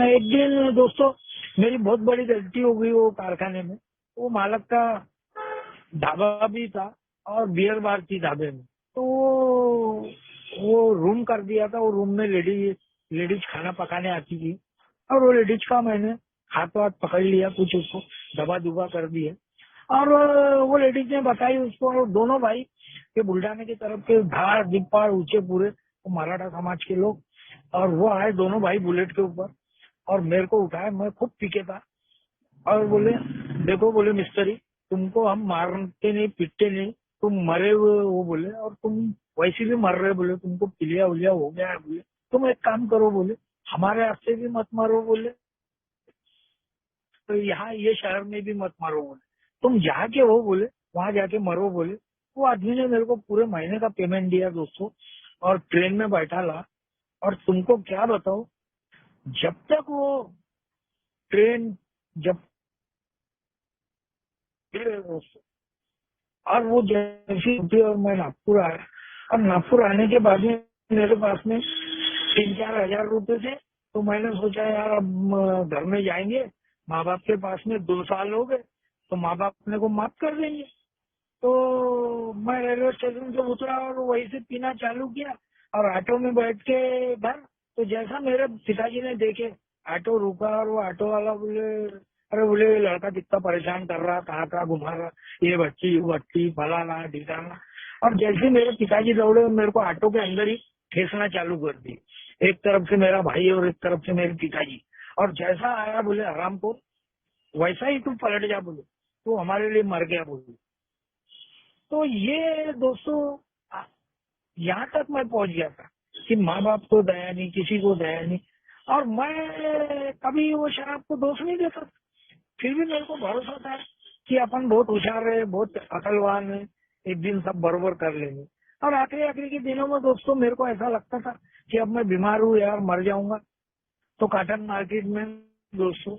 एक दिन दोस्तों मेरी बहुत बड़ी गलती हो गई वो कारखाने में। वो मालक का ढाबा भी था और बियर बार थी ढाबे में। तो वो रूम कर दिया था। वो रूम में लेडीज खाना पकाने आती थी, और वो लेडीज का मैंने हाथ वाथ पकड़ लिया, कुछ उसको दबा दुबा कर दिया। और वो लेडीज ने बताई उसको, और दोनों भाई के बुल्ढाने की तरफ के धार दीपार ऊंचे पूरे वो मराठा समाज के लोग, और वो आए दोनों भाई बुलेट के ऊपर और मेरे को उठाए। मैं खूब पीके था, और बोले देखो, बोले मिस्त्री, तुमको हम मारते नहीं पीटते नहीं, तुम मरे हुए वो बोले, और तुम वैसे भी मर रहे बोले, तुमको पिलिया उलिया हो गया है बोले, तुम एक काम करो बोले, हमारे रास्ते भी मत मारो बोले, तो यहाँ ये शहर में भी मत मारो बोले, तुम जहाँ के हो बोले वहां जाके मरो बोले। वो आदमी ने मेरे को पूरे महीने का पेमेंट दिया दोस्तों, और ट्रेन में बैठा ला। और तुमको क्या बताओ, जब तक वो ट्रेन जब और वो जैसी उठी और मैं नागपुर आया, और नागपुर आने के बाद में मेरे पास में 3-4 हजार रुपए थे। तो मैंने सोचा यार अब घर में जाएंगे, माँ बाप के पास में 2 साल हो गए, तो माँ बाप अपने को माफ कर देंगे। तो मैं रेलवे स्टेशन से उतरा और वहीं से पीना चालू किया, और ऑटो में बैठ के घर। तो जैसा मेरे पिताजी ने देखे, ऑटो रुका, और वो ऑटो वाला बोले, अरे बोले ये लड़का कितना परेशान कर रहा, कहाँ कहाँ घुमा रहा, ये बच्ची वो बच्ची फलाना ढिकाना। और जैसे मेरे पिताजी दौड़े, मेरे को ऑटो के अंदर ही ठेसना चालू कर दी, एक तरफ से मेरा भाई और एक तरफ से मेरे पिताजी। और जैसा आया बोले आराम को, वैसा ही तू पलट जा बोले, तू हमारे लिए मर गया बोले। तो ये दोस्तों यहाँ तक मैं पहुंच गया था कि माँ बाप को दया नहीं, किसी को दया नहीं, और मैं कभी वो शराब को दोष नहीं देता था। फिर भी मेरे को भरोसा था कि अपन बहुत होशियार है, बहुत अकलवान है, एक दिन सब बरोबर कर लेंगे। और आखिरी के दिनों में दोस्तों मेरे को ऐसा लगता था कि अब मैं बीमार हूँ यार, मर जाऊंगा। तो कॉटन मार्केट में दोस्तों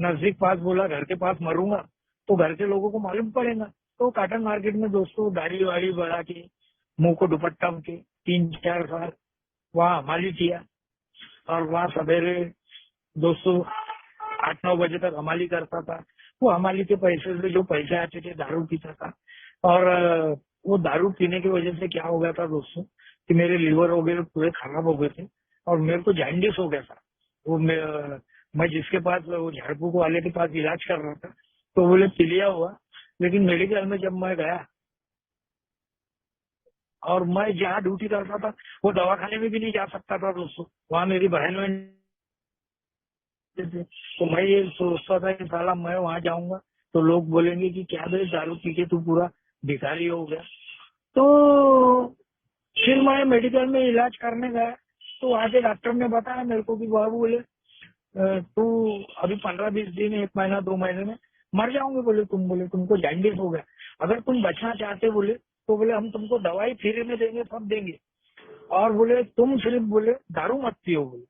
नजदीक पास बोला, घर के पास मरूंगा तो घर के लोगों को मालूम पड़ेगा। तो कॉटन मार्केट में दोस्तों दाढ़ी वाड़ी बढ़ा के, मुंह को दुपट्टा के 3-4 साल वहाँ हमाली किया। और वहाँ सवेरे दोस्तों 8-9 बजे तक हमाली करता था। वो हमाली के पैसे से जो पैसे आते थे दारू पीता था। और वो दारू पीने की वजह से क्या हो गया था दोस्तों कि मेरे लीवर वगैरह पूरे खराब हो गए थे, और मेरे को जॉन्डिस हो गया था। वो मैं जिसके पास वो झाड़ फूक वाले के पास इलाज कर रहा था, तो बोले पीलिया हुआ। लेकिन मेडिकल में जब मैं गया, और मैं जहाँ ड्यूटी करता था वो दवाखाने में भी नहीं जा सकता था दोस्तों, वहाँ मेरी बहन थे। तो मैं ये सोचता था कि साला मैं वहाँ जाऊंगा तो लोग बोलेंगे कि क्या बे दारू पी के तू पूरा भिखारी हो गया। तो फिर मैं मेडिकल में इलाज करने गया, तो वहाँ के डॉक्टर ने बताया मेरे को कि बाबू बोले तू अभी 15-20 दिन, 1 महीना 2 महीने में मर जाओगे बोले, तुमको जॉन्डिस हो गया। अगर तुम बचना चाहते बोले तो बोले हम तुमको दवाई फ्री में देंगे, सब देंगे, और बोले तुम सिर्फ बोले दारू मत पियो बोले।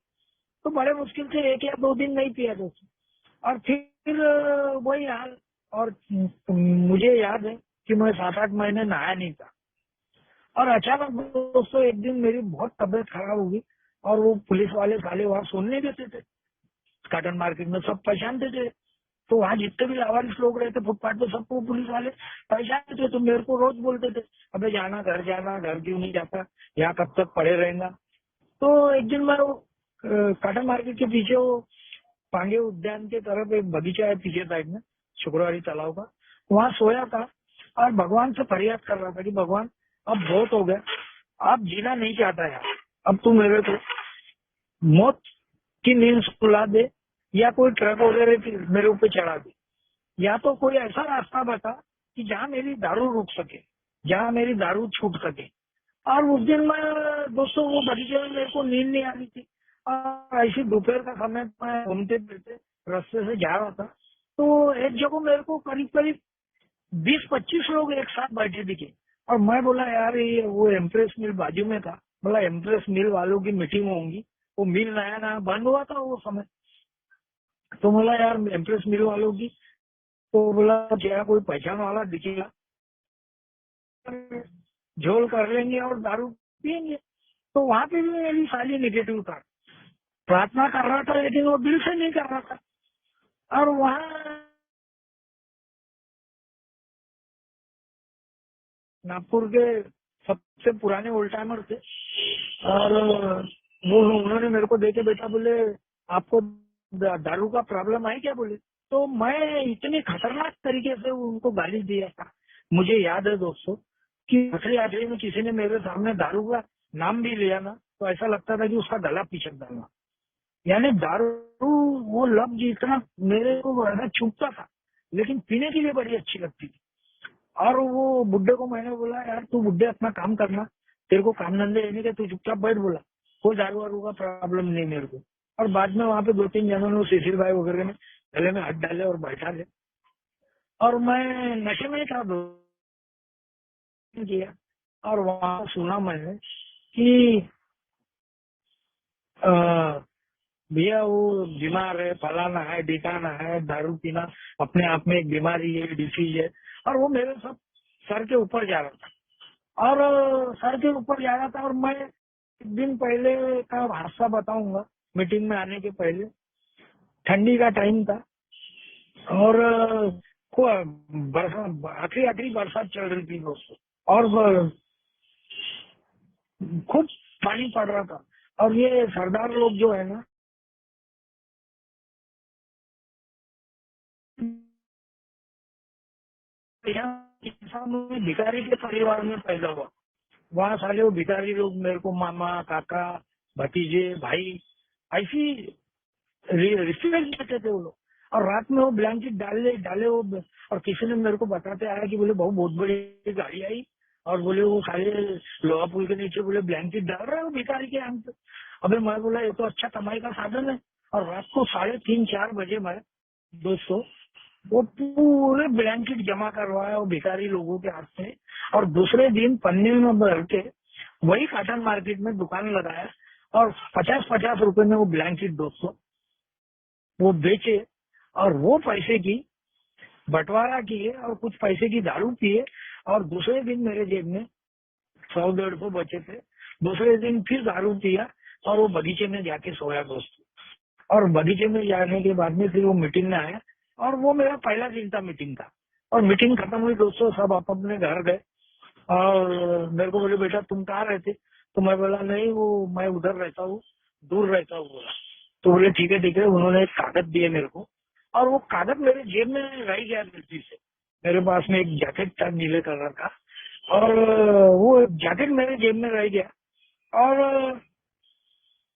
तो बड़े मुश्किल से 1 या 2 दिन नहीं पिया दोस्तों, और फिर वही हाल। और मुझे याद है कि मैं 7-8 महीने नहाया नहीं था। और अचानक दोस्तों एक दिन मेरी बहुत तबीयत खराब हो गई, और वो पुलिस वाले साले वहाँ सोने देते थे कॉटन मार्केट में, सब पहचानते थे। तो वहाँ जितने भी लावारिस लोग रहते फुटपाथ पे, सबको पुलिस वाले पहचानते थे। तो मेरे को रोज बोलते थे, अबे जाना, घर क्यों नहीं जाता, यहाँ कब तक पड़े रहेगा। तो एक दिन मैं वो कॉटन मार्केट के पीछे वो पांडे उद्यान के तरफ एक बगीचा है पीछे साइड में, शुक्रवारी तालाब का, वहाँ सोया था, और भगवान से फरियाद कर रहा था कि भगवान अब बहुत हो गया, अब जीना नहीं चाहता यार, अब तू मेरे को मौत की नींद सुला दे, या कोई ट्रक वगैरह मेरे ऊपर चढ़ा दे, या तो कोई ऐसा रास्ता बता कि जहाँ मेरी दारू रुक सके, जहाँ मेरी दारू छूट सके। और उस दिन मैं दोस्तों वो बगीचे में मेरे को नींद नहीं आ रही थी, और ऐसी दोपहर का समय मैं घूमते फिरते रास्ते से जा रहा था, तो एक जगह मेरे को करीब करीब 20-25 लोग एक साथ बैठे दिखे। और मैं बोला यार ये वो एम्प्रेस मिल बाजू में था, बोला एम्प्रेस मिल वालों की मीटिंग होंगी, वो मिल नया नया बंद हुआ था वो समय। तो बोला यार एम्प्रेस मिल वालों की, तो बोला क्या कोई पहचान वाला दिखेगा, झोल कर लेंगे और दारू पियेंगे। तो वहां पे भी मेरी सारी निगेटिव था, प्रार्थना कर रहा था लेकिन वो दिल से नहीं कर रहा था। और वहाँ नागपुर के सबसे पुराने ओल्ड टाइमर थे, और वो उन्होंने मेरे को देखे, बेटा बोले आपको दारू का प्रॉब्लम है क्या बोले। तो मैं इतने खतरनाक तरीके से उनको गाली दिया था। मुझे याद है दोस्तों कि आखिरी आखिरी में किसी ने मेरे सामने दारू का नाम भी लिया ना, तो ऐसा लगता था कि उसका गला पीछक डालना। यानी दारू वो लफ्ज इतना मेरे को बड़ा चुभता था, लेकिन पीने के लिए बड़ी अच्छी लगती थी। और वो बुड्ढे को मैंने बोला यार तू बुड्ढे अपना काम करना, तेरे को काम धंधे है नहीं के, तू चुपचाप बैठ, बोला कोई दारू वारू का प्रॉब्लम नहीं मेरे को। और बाद में वहाँ पे 2-3 जनों ने शिशिर भाई वगैरह ने गले में हाथ डाले और बैठा ले, और मैं नशे में था किया। और वहाँ सुना मैंने कि अ, भैया वो बीमार है, फलाना है, ढिकाना है, दारू पीना अपने आप में एक बीमारी है, डिसीज है। और वो मेरे सब सर के ऊपर जा रहा था, और सर के ऊपर जा रहा था। और मैं एक दिन पहले का हादसा बताऊंगा, मीटिंग में आने के पहले ठंडी का टाइम था, और बरसात, आखिरी आखिरी बरसात चल रही थी दोस्तों, और खूब पानी पड़ रहा था। और ये सरदार लोग जो है ना, यहाँ किसान में भिखारी के परिवार में पैदा हुआ। वहाँ सारे वो भिखारी लोग मेरे को मामा, काका, भतीजे, भाई ऐसी रिस्पेक्ट देते थे वो लोग। और रात में वो ब्लैंकेट डाले डाले वो, और किसी ने मेरे को बताते आया कि बोले बहुत बहुत बड़ी गाड़ी आई, और बोले वो सारे लोहा पुल के नीचे बोले ब्लैंकेट डाल रहे हो भिखारी के यहाँ पे। अबे मैं बोला ये तो अच्छा कमाई का साधन है। और रात को 3:30-4 बजे मैं दोस्तों वो पूरे ब्लैंकेट जमा करवाया वो भिखारी लोगों के हाथ से, और दूसरे दिन पन्ने में भर के वही कॉटन मार्केट में दुकान लगाया, और 50-50 रुपए में वो ब्लैंकेट दोस्तों वो बेचे, और वो पैसे की बंटवारा किए, और कुछ पैसे की दारू पिए। और दूसरे दिन मेरे जेब में 100-150 बचे थे। दूसरे दिन फिर दारू पिया, और वो बगीचे में जाके सोया दोस्तों। और बगीचे में जाने के बाद में फिर वो मीटिंग में आया, और वो मेरा पहला दिन था मीटिंग का। और मीटिंग खत्म हुई दोस्तों, सब आप अपने घर गए, और मेरे को बोले बेटा तुम कहाँ रहते, तो मैं बोला नहीं वो मैं उधर रहता हूँ, दूर रहता हूँ बोला। तो बोले ठीक है ठीक है। उन्होंने एक कागज दिए मेरे को, और वो कागज मेरे जेब में रह गया गलती से। मेरे पास में एक जैकेट था नीले कलर का, और वो जैकेट मेरे जेब में रह गया। और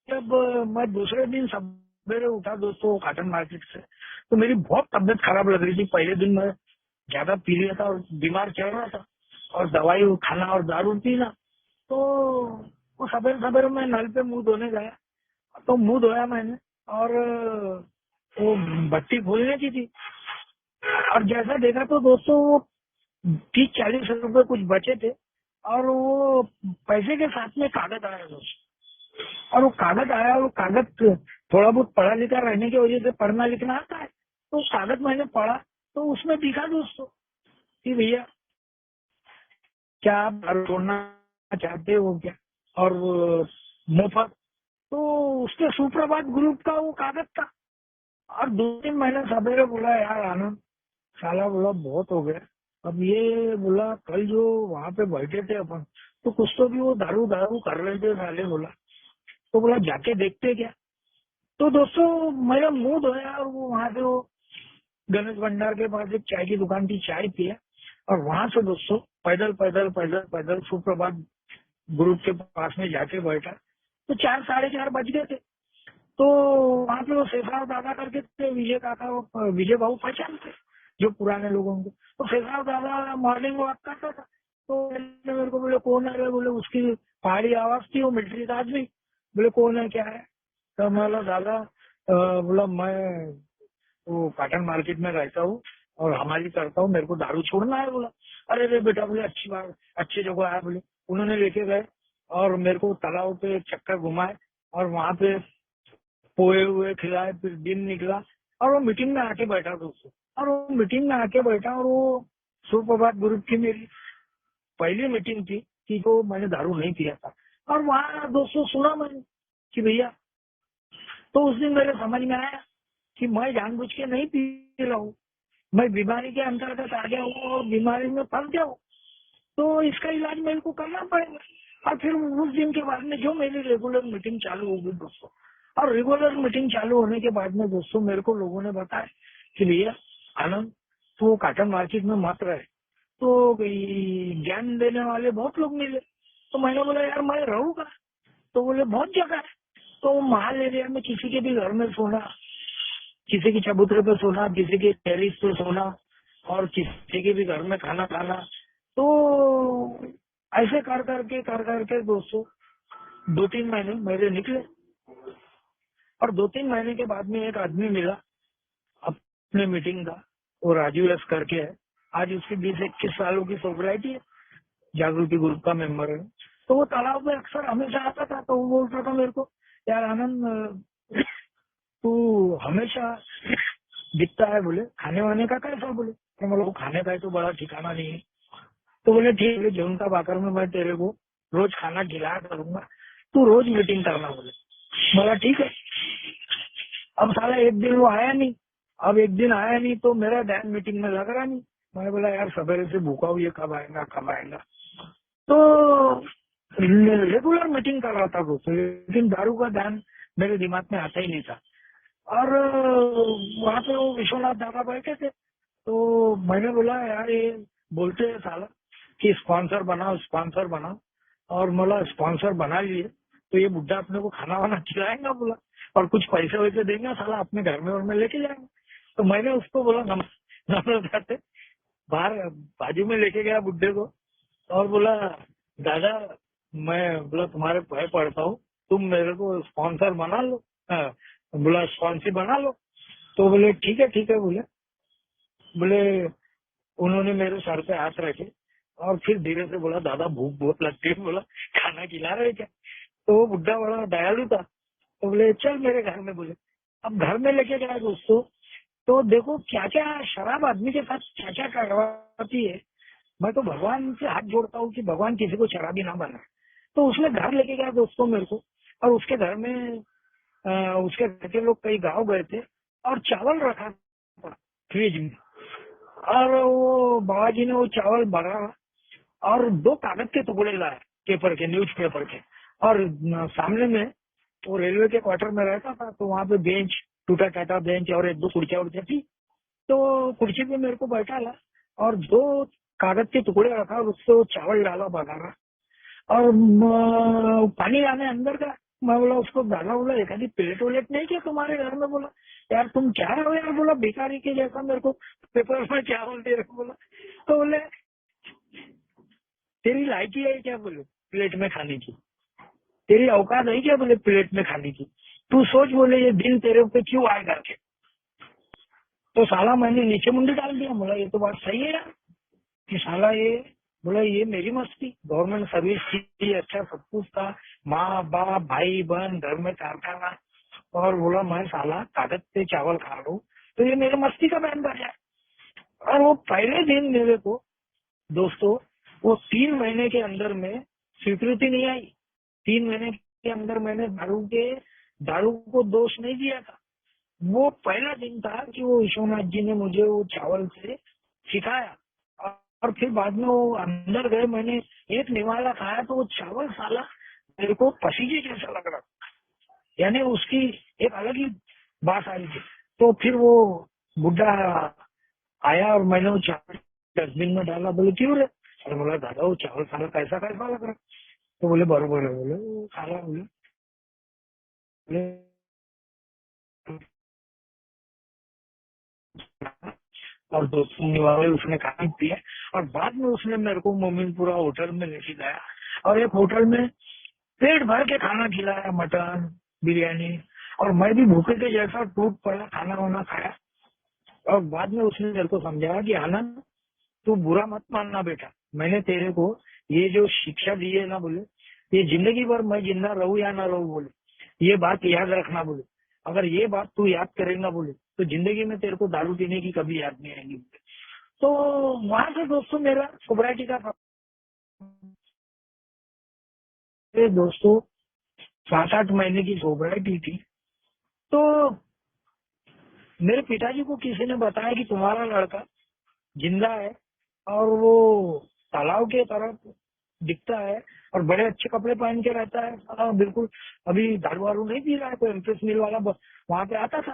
जब मैं दूसरे दिन सवेरे उठा दोस्तों कॉटन मार्केट से, तो मेरी बहुत तबीयत खराब लग रही थी। पहले दिन मैं ज्यादा पी लिया था और बीमार चल रहा था, और दवाई खाना और दारू पीना। तो वो सवेरे सवेरे मैं नल पे मुंह धोने गया, तो मुंह धोया मैंने, और वो बत्ती खोलने की थी। और जैसा देखा तो दोस्तों वो 30-40 रुपए कुछ बचे थे, और वो पैसे के साथ में कागज आया दोस्तों। और वो कागज आया, वो कागज थोड़ा बहुत पढ़ा लिखा रहने की वजह से पढ़ना लिखना आता है, तो कागज मैंने पढ़ा, तो उसमें दिखा दोस्तों कि भैया क्या आप दारू छोड़ना चाहते हो क्या, और मुफ्त। तो उसके सुप्रभात ग्रुप का वो कागज था। और 2-3 महीने सवेरे बोला यार आनंद, साला बोला बहुत हो गया। अब ये बोला कल जो वहाँ पे बैठे थे अपन, तो कुछ तो भी वो दारू दारू कर रहे थे साले, बोला तो बोला जाके देखते क्या। तो दोस्तों मेरा मुंह धोया, और वो वहाँ से वो गणेश भंडार के पास एक चाय की दुकान थी, चाय पिया। और वहां से दोस्तों पैदल पैदल पैदल पैदल सुप्रभात ग्रुप के पास में जाके बैठा। तो 4-4:30 बज गए थे। तो वहाँ पे वो शेषराव दादा करके थे, विजय काका, वो विजय बाबू पहचानते जो पुराने लोगों को। तो शेषराव दादा मॉर्निंग वॉक करता था। तो मेरे को बोले कौन है, बोले उसकी पहाड़ी आवाज थी, वो मिलिट्री का आदमी। बोले कौन है क्या है, तो मैं बोला दादा बोला मैं वो काटन मार्केट में रहता हूँ और हमारी करता हूँ, मेरे को दारू छोड़ना है। बोला अरे रे बेटा, बोले अच्छी बात, अच्छी जगह है। बोले उन्होंने लेके गए और मेरे को तालाब पे चक्कर घुमाए और वहां पे पोए हुए खिलाए। फिर दिन निकला और वो मीटिंग में आके बैठा दोस्तों। और वो मीटिंग में आके बैठा और वो सुप्रभात ग्रुप की मेरी पहली मीटिंग थी कि जो मैंने दारू नहीं पिया था। और वहाँ दोस्तों सुना मैंने कि भैया, तो उस दिन मेरे समझ में आया कि मैं जानबूझ के नहीं पी रहा हूँ, मैं बीमारी के अंतर्गत आ गया हूँ और बीमारी में फंस गया हूँ, तो इसका इलाज मेरे को करना पड़ेगा। और फिर उस दिन के बाद में जो मेरी रेगुलर मीटिंग चालू हो गई दोस्तों, और रेगुलर मीटिंग चालू होने के बाद में दोस्तों मेरे को लोगों ने बताया कि भैया आनंद, तो काटन मार्केट में मत रहे। तो ज्ञान देने वाले बहुत लोग मिले। तो मैंने बोला यार मैं रहूंगा, तो बोले बहुत जगह है। तो महाल एरिया में किसी के भी घर में सोना, किसी की चबूतरे पे सोना, किसी के टेरिस पे सोना और किसी के भी घर में खाना खाना। तो ऐसे कर करके दोस्तों 2-3 महीने मेरे निकले। और 2-3 महीने के बाद में एक आदमी मिला अपने मीटिंग का, वो राजू एस करके है। आज उसकी 20-21 सालों की सोसाइटी है, जागृति ग्रुप का मेंबर है। तो वो तालाब में अक्सर हमेशा आता था। तो वो बोलता था मेरे को, यार आनंद तू हमेशा दिखता है, बोले खाने वाने का कैसा। बोले तो मैं लोग खाने का तो बड़ा ठिकाना नहीं है। तो बोले ठीक है, जनता बाकर में मैं तेरे को रोज खाना खिलाया करूंगा, तू रोज मीटिंग करना। बोले बोला ठीक है। अब साला एक दिन वो आया नहीं। अब एक दिन आया नहीं तो मेरा ध्यान मीटिंग में लग रहा नहीं। मैंने बोला यार सवेरे से भूखा हूँ, ये कब आएगा कब आएगा। तो रेगुलर मीटिंग कर रहा था दोस्तों, लेकिन दारू का ध्यान मेरे दिमाग में आता ही नहीं था। और वहाँ पे वो विश्वनाथ दादा बैठे थे। तो मैंने बोला यार ये बोलते हैं साला कि स्पॉन्सर बनाओ स्पॉन्सर बनाओ, और बोला स्पॉन्सर बना लिए तो ये बुड्ढा अपने को खाना वाना खिलाएगा बोला, और कुछ पैसे वैसे देंगे साला, अपने घर में और में लेके जाएंगे। तो मैंने उसको बोला नम्रता से बाहर बाजू में लेके गया बुड्ढे को और बोला दादा, मैं बोला तुम्हारे पैर पड़ता हूँ, तुम मेरे को स्पॉन्सर बना लो। बोला स्पॉन्सर बना लो। तो बोले ठीक है बोले। उन्होंने मेरे सर पे हाथ रखे और फिर धीरे से बोला दादा भूख बहुत लगती है, बोला खाना खिला रहे क्या। तो वो बुड्ढा बड़ा दयालु था, तो बोले चल मेरे घर में। बोले अब घर में लेके गया दोस्तों, तो देखो क्या क्या शराब आदमी के साथ क्या क्या करवाती है। मैं तो भगवान से हाथ जोड़ता हूँ कि भगवान किसी को शराबी ना बनाए। तो उसने घर लेके गया दोस्तों मेरे को, और उसके घर में उसके घर के लोग कई गाँव गए थे और चावल रखा था फ्रिज में। और वो बाबा जी ने वो चावल भरा और 2 कागज के टुकड़े लाए, पेपर के, न्यूज पेपर के। और सामने में वो रेलवे के क्वार्टर में रहता था, तो वहाँ पे बेंच, टूटा टाटा बेंच और 1-2 कुर्सियां उर्सियां थी। तो कुर्सी पे मेरे को बैठा ला और 2 कागज के टुकड़े रखा और उससे वो चावल डाला बघारा और पानी लाने अंदर का। मैं बोला उसको दादा, बोला एक आधी प्लेट वलेट नहीं क्या तुम्हारे घर में। बोला यार तुम क्या हो यार, बोला भिखारी के जैसा मेरे को पेपर में चावल दे रहे हो। बोला तो बोले तेरी लायकी है क्या, बोले प्लेट में खाने की, तेरी औकात है क्या, बोले प्लेट में खाने की, तू सोच बोले ये दिन तेरे पे क्यों आएगा के। तो साला मैंने नीचे मुंडी डाल दिया। बोला ये तो बात सही है यार कि साला ये, बोला ये मेरी मस्ती, गवर्नमेंट सर्विस थी, अच्छा सब कुछ था, माँ बाप भाई बहन घर में कारखाना, और बोला मैं साला कागज पे चावल खा रहा हूँ, तो ये मेरे मस्ती का बयान बन जाए। और वो पहले दिन मेरे को दोस्तों, वो 3 महीने के अंदर में स्वीकृति नहीं आई। 3 महीने के अंदर मैंने दारू को दोष नहीं दिया था। वो पहला दिन था कि वो विश्वनाथ जी ने मुझे वो चावल से सिखाया। और फिर बाद में वो अंदर गए, मैंने एक निवाला खाया तो वो चावल साला मेरे को पसीजे जैसा लग रहा था, यानी उसकी एक अलग ही बात आई थी। तो फिर वो बुड्ढा आया और मैंने वो चावल डस्टबिन में डाला। बोले क्यों रे। अरे बोला दादा वो चावल साला कैसा कैसा लग रहा। तो बोले बरोबर है। बोले वो साला बोले और 2-3 निवाले उसने खाने दिए। और बाद में उसने मेरे को मोमिनपुरा होटल में लेके गया और एक होटल में पेट भर के खाना खिलाया, मटन बिरयानी। और मैं भी भूखे के जैसा टूट पड़ा, खाना वाना खाया। और बाद में उसने मेरे को समझाया कि आनंद तू बुरा मत मानना बेटा, मैंने तेरे को ये जो शिक्षा दी है ना बोले, ये जिंदगी भर मैं जिंदा रहूं या ना रहूं बोले, ये बात याद रखना बोले। अगर ये बात तू याद करेगा बोले तो जिंदगी में तेरे को दारू पीने की कभी याद नहीं आएगी। तो वहां से दोस्तों मेरा सोब्राइटी का दोस्तों 7-8 महीने की सोब्राइटी थी। तो मेरे पिताजी को किसी ने बताया कि तुम्हारा लड़का जिंदा है और वो तालाब के तरफ दिखता है और बड़े अच्छे कपड़े पहन के रहता है, बिल्कुल अभी दारू वारू नहीं पी रहा है, कोई एम्प्रेस मिल वाला वहां पे आता था।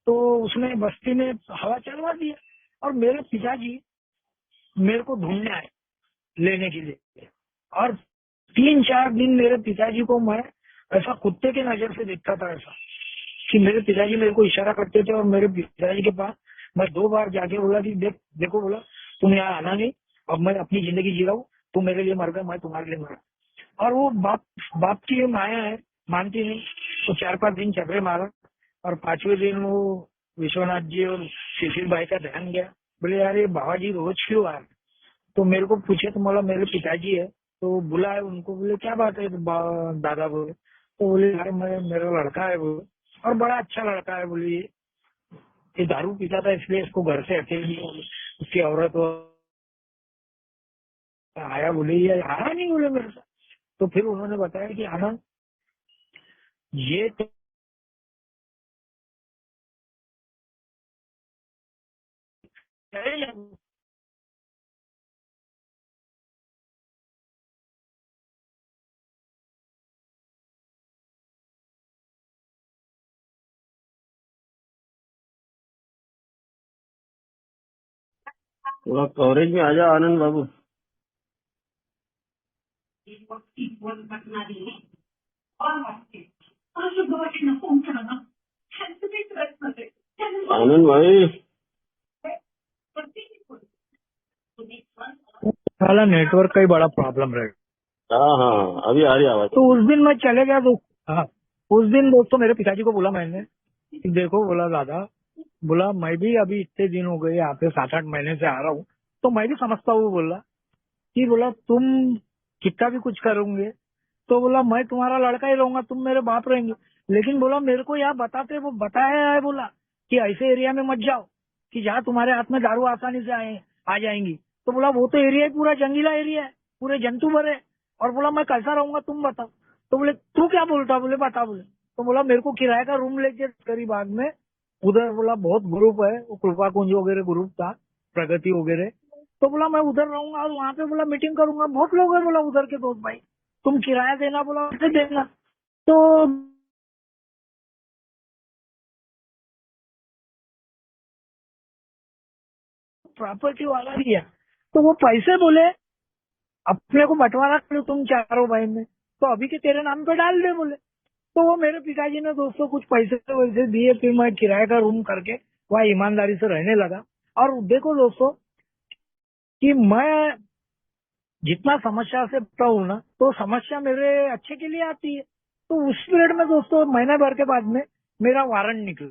तो उसने बस्ती में हवा चलवा दिया और मेरे पिताजी मेरे को ढूंढने आए लेने के लिए। और 3-4 दिन मेरे पिताजी को मैं ऐसा कुत्ते के नजर से देखता था, ऐसा कि मेरे पिताजी मेरे को इशारा करते थे और मेरे पिताजी के पास मैं 2 बार जाके बोला कि देखो बोला तुम यहाँ आना नहीं, अब मैं अपनी जिंदगी जी रहा हूँ, तुम मेरे लिए मर गए, मैं तुम्हारे लिए मरा। और वो बाप की ये माया है, मानती नहीं। तो 4-5 दिन चक्रे मारा और 5वें दिन वो विश्वनाथ जी और सुशील भाई का ध्यान गया। बोले यार ये बाबा जी रोज क्यों आए? तो मेरे को पूछे तो बोला मेरे पिताजी है। तो बुलाए उनको, बोले क्या बात है? तो दादा बोले, तो बोले यार मेरा लड़का है बोले, और बड़ा अच्छा लड़का है बोले, ये दारू पीता था इसलिए इसको घर से अकेले उसकी औरत आया बोले, ये आया नहीं बोले मेरे साथ। तो फिर उन्होंने बताया कि आनंद ये तो थोड़ा कवरेज में आ जाओ आनंद बाबू। आनंद भाई साला नेटवर्क का ही बड़ा प्रॉब्लम रहेगा। हाँ हाँ अभी आ रही आवाज। तो उस दिन मैं चले गया हाँ, उस दिन दोस्तों मेरे पिताजी को बोला मैंने कि देखो बोला दादा, बोला मैं भी अभी इतने दिन हो गए यहाँ पे 7-8 महीने से आ रहा हूँ, तो मैं भी समझता हूँ बोला कि बोला तुम कितना भी कुछ करोगे तो बोला मैं तुम्हारा लड़का ही रहूंगा, तुम मेरे बाप रहेंगे। लेकिन बोला मेरे को यहाँ बताते वो बताया है बोला कि ऐसे एरिया में मत जाओ कि जहाँ तुम्हारे हाथ में दारू आसानी से आ जाएंगी। तो बोला वो तो एरिया पूरा जंगीला एरिया है, पूरे जंतु भरे, और बोला मैं कैसा रहूंगा तुम बताओ। तो बोले तू क्या बोलता? बोले बता। बोले तो बोला मेरे को किराए का रूम लेके करीब बाग में उधर, बोला बहुत ग्रुप है, वो कृपा कुंज वगैरह ग्रुप था, प्रगति वगैरह। तो बोला मैं उधर रहूंगा और वहाँ पे बोला मीटिंग करूंगा, बहुत लोग हैं बोला उधर के दोस्त भाई, तुम किराया देना बोला कैसे देना। तो प्रॉपर्टी वाला दिया तो वो पैसे बोले अपने को बंटवारा करो तुम चारों भाई में, तो अभी के तेरे नाम पे डाल दे बोले। तो वो मेरे पिताजी ने दोस्तों कुछ पैसे वैसे दिए, फिर मैं किराए का रूम करके वहाँ ईमानदारी से रहने लगा। और देखो दोस्तों कि मैं जितना समस्या से बता हूँ ना, तो समस्या मेरे अच्छे के लिए आती है। तो उस पीरियड में दोस्तों महीने भर के बाद में मेरा वारंट निकला,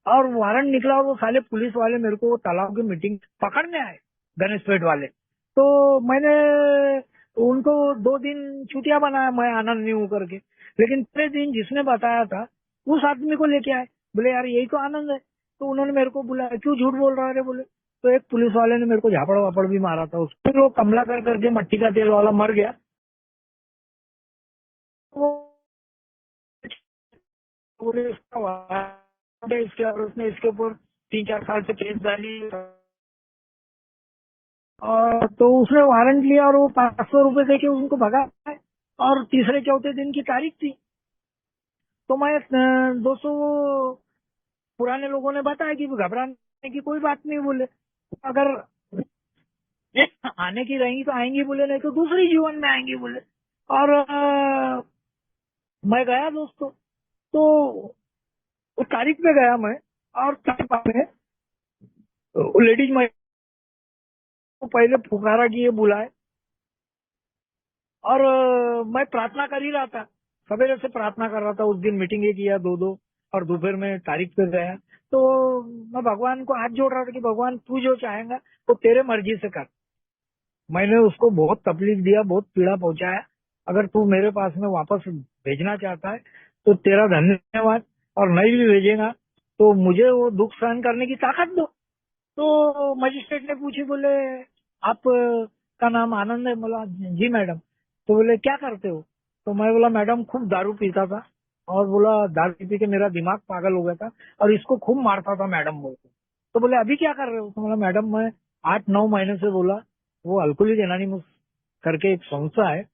और वारंट निकला और वो साले पुलिस वाले मेरे को तालाब की मीटिंग पकड़ने आए, गणेश पेट वाले। तो मैंने उनको 2 दिन छुट्टियां बनाया, मैं आनंद नहीं हूँ करके। लेकिन 3 दिन जिसने बताया था उस आदमी को लेके आए, बोले यार यही तो आनंद है। तो उन्होंने मेरे को बुलाया, क्यों झूठ बोल रहा है बोले। तो एक पुलिस वाले ने मेरे को झापड़ वापड़ भी मारा था उसको, फिर वो कमला कर करके मट्टी का तेल वाला मर गया। वो पूरे इसका वारंट है इसके, और उसने इसके ऊपर 3-4 साल से केस डाली, और तो उसने वारंट लिया और वो 500 रुपए देके उनको भगा। और तीसरे चौथे दिन की तारीख थी। तो मैं दोस्तों पुराने लोगों ने बताया कि घबराने की कोई बात नहीं बोले, अगर आने की रहेंगी तो आएंगी बोले, नहीं तो दूसरी जीवन में आएंगी बोले। और मैं गया दोस्तों, तो उस तारीख पे गया मैं, और तारीख में लेडीज मैं पहले पुकारा कि ये बुलाए, और मैं प्रार्थना कर ही रहा था, सवेरे से प्रार्थना कर रहा था। उस दिन मीटिंग एक किया 2-2, और दोपहर में तारीख पे गया तो मैं भगवान को हाथ जोड़ रहा था कि भगवान तू जो चाहेगा वो तेरे मर्जी से कर। मैंने उसको बहुत तकलीफ दिया, बहुत पीड़ा पहुंचाया। अगर तू मेरे पास में वापस भेजना चाहता है तो तेरा धन्यवाद, और नहीं भी भेजेगा तो मुझे वो दुख सहन करने की ताकत दो। तो मजिस्ट्रेट ने पूछी, बोले आप का नाम आनंद है? बोला जी मैडम। तो बोले क्या करते हो? तो मैं बोला मैडम खूब दारू पीता था, और बोला दारू पी के मेरा दिमाग पागल हो गया था और इसको खूब मारता था मैडम बोलते। तो बोले अभी क्या कर रहे हो? तो बोला मैडम मैं 8-9 महीने से, बोला वो अल्कोहलिक एनोनिमस करके एक संस्था है,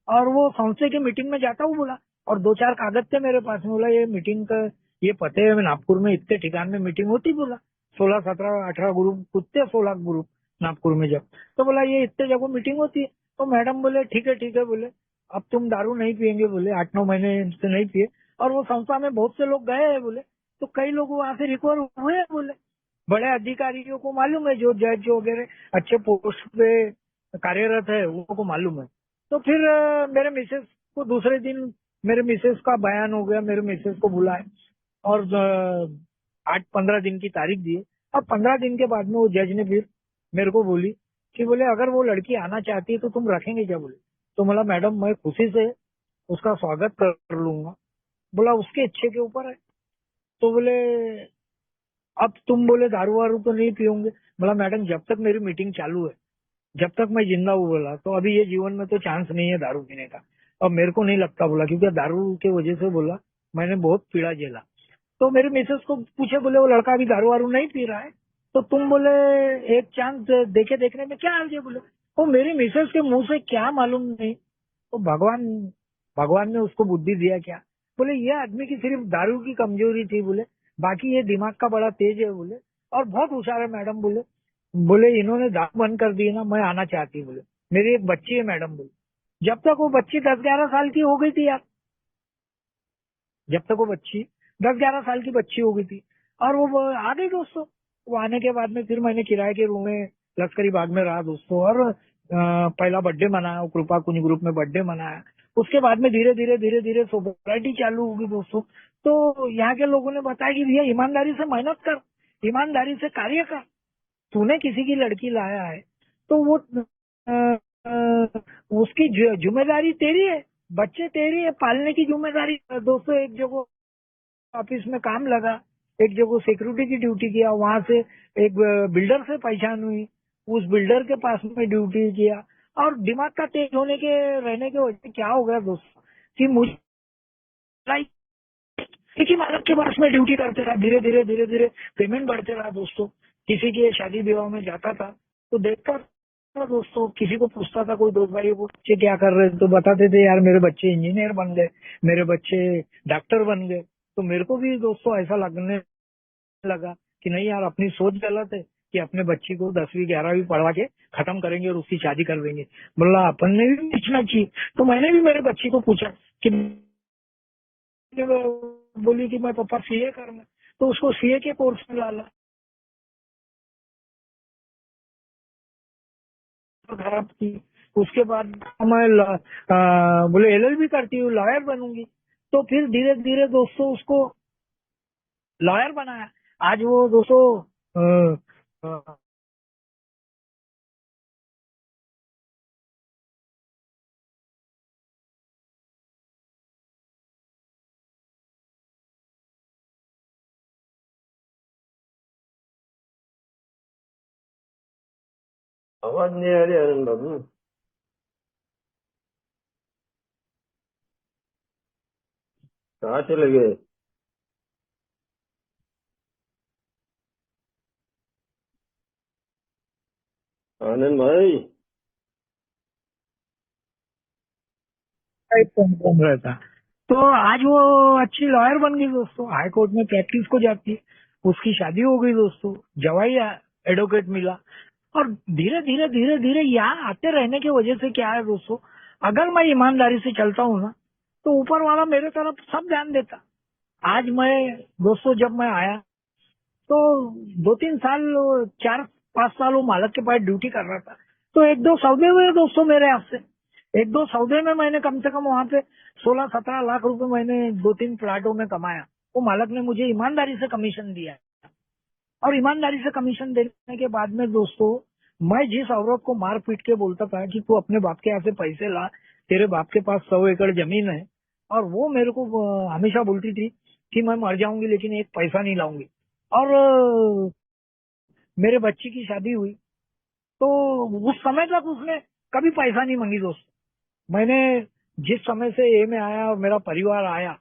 और वो संस्था की मीटिंग में जाता हूँ बोला, और 2-4 कागज थे मेरे पास में। बोला ये मीटिंग का ये पते है नागपुर में इतने ठिकान में मीटिंग होती, बोला 16-17-18 ग्रुप कुत्ते, 16 ग्रुप नागपुर में जब। तो बोला ये इतने जगह मीटिंग होती है। तो मैडम बोले ठीक है बोले अब तुम दारू नहीं पियेंगे, बोले 8-9 महीने से नहीं पिए, और वो संस्था में बहुत से लोग गए हैं बोले, तो कई लोग वहां से रिकवर हुए हैं बोले, बड़े अधिकारियों को मालूम है, जो जज वगैरह अच्छे पोस्ट पे कार्यरत है उनको मालूम है। तो फिर मेरे मिसेस को दूसरे दिन मेरे मिसेस का बयान हो गया, मेरे मिसेस को बुलाए और 8-15 दिन की तारीख दी, और 15 दिन के बाद में वो जज ने फिर मेरे को बोली कि बोले अगर वो लड़की आना चाहती है तो तुम रखेंगे क्या? बोले तो बोला मैडम मैं खुशी से उसका स्वागत कर लूंगा। बोला उसके इच्छे के ऊपर है। तो बोले अब तुम बोले दारू वारू तो नहीं पियोगे? बोला मैडम जब तक मेरी मीटिंग चालू है, जब तक मैं जिंदा हूँ, बोला तो अभी ये जीवन में तो चांस नहीं है दारू पीने का, और मेरे को नहीं लगता, बोला क्योंकि दारू के वजह से, बोला मैंने बहुत पीड़ा झेला। तो मेरे मिसेस को पूछे, बोले वो लड़का अभी दारू वारू नहीं पी रहा है, तो तुम बोले एक चांस देखे देखने में क्या अर्ज है? बोले वो मेरी मिसेस के मुंह से क्या मालूम नहीं, तो भगवान भगवान ने उसको बुद्धि दिया क्या? बोले ये आदमी की सिर्फ दारू की कमजोरी थी, बोले बाकी ये दिमाग का बड़ा तेज है, बोले और बहुत होशियार है मैडम। बोले बोले इन्होंने दारू बंद कर दी ना, मैं आना चाहती, बोले मेरी एक बच्ची है मैडम। बोले जब तक वो बच्ची 10-11 साल की हो गई थी यार, जब तक वो बच्ची 10-11 साल की बच्ची हो गई थी, और वो आ गई दोस्तों। वो आने के बाद में फिर मैंने किराए के रूम में लश्करी बाग में रहा दोस्तों, और पहला बर्थडे मनाया, वो कृपा कुंज ग्रुप में बर्थडे मनाया। उसके बाद में धीरे धीरे सोसाइटी चालू होगी दोस्तों। तो यहाँ के लोगों ने बताया कि भैया ईमानदारी से मेहनत कर, ईमानदारी से कार्य कर, तूने किसी की लड़की लाया है तो वो उसकी जिम्मेदारी तेरी है, बच्चे तेरी है, पालने की जिम्मेदारी। दोस्तों एक जगह ऑफिस में काम लगा, एक जगह सिक्योरिटी की ड्यूटी किया, वहां से एक बिल्डर से पहचान हुई, उस बिल्डर के पास में ड्यूटी किया, और दिमाग का तेज होने के रहने के वजह से क्या हो गया दोस्तों कि मुझे किसी मालक के पास में ड्यूटी करते रहा, धीरे धीरे पेमेंट बढ़ते रहा दोस्तों। किसी के शादी विवाह में जाता था तो देखता था दोस्तों, किसी को पूछता था, कोई दोस्त भाई को बच्चे क्या कर रहे थे, तो बताते थे यार मेरे बच्चे इंजीनियर बन गए, मेरे बच्चे डॉक्टर बन गए। तो मेरे को भी दोस्तों ऐसा लगने लगा कि नहीं यार अपनी सोच गलत है कि अपने बच्ची को 10वीं 11वीं पढ़वा के खत्म करेंगे और उसकी शादी कर देंगे। बोला अपन ने भी पूछना चाहिए। तो मैंने भी मेरे बच्ची को पूछा कि बोली कि मैं पापा सीए करना, तो उसको सीए के कोर्स में डाला, तो खराब की। उसके बाद मैं बोले एलएलबी करती हूँ, लॉयर बनूंगी। तो फिर धीरे धीरे दोस्तों उसको लॉयर बनाया। आज वो दोस्तों आवाज नहीं आ रही आनंद बाबू। कहाँ चले गए? आनंद भाई। कौन रहता। तो आज वो अच्छी लॉयर बन गई दोस्तों, हाई कोर्ट में प्रैक्टिस को जाती है। उसकी शादी हो गई दोस्तों, जवाई एडवोकेट मिला। और धीरे धीरे यहाँ आते रहने की वजह से क्या है दोस्तों, अगर मैं ईमानदारी से चलता हूँ ना तो ऊपर वाला मेरे तरफ सब ध्यान देता। आज मैं दोस्तों जब मैं आया तो 2-3 साल, 4-5 साल वो मालक के पास ड्यूटी कर रहा था, तो 1-2 सौदे हुए दोस्तों मेरे हाथ से। 1-2 सौदे में मैंने कम से कम वहां पे 16-17 लाख रुपए मैंने 2-3 प्लाटों में कमाया। वो मालक ने मुझे ईमानदारी से कमीशन दिया। और ईमानदारी से कमीशन देने के बाद में दोस्तों, मैं जिस औरत को मार पीट के बोलता था कि तू अपने बाप के यहाँ से पैसे ला, तेरे बाप के पास 100 एकड़ जमीन है, और वो मेरे को हमेशा बोलती थी कि मैं मर जाऊंगी लेकिन एक पैसा नहीं लाऊंगी। और मेरे बच्ची की शादी हुई तो उस समय तक उसने कभी पैसा नहीं मांगी दोस्त। मैंने जिस समय से ए में आया और मेरा परिवार आया,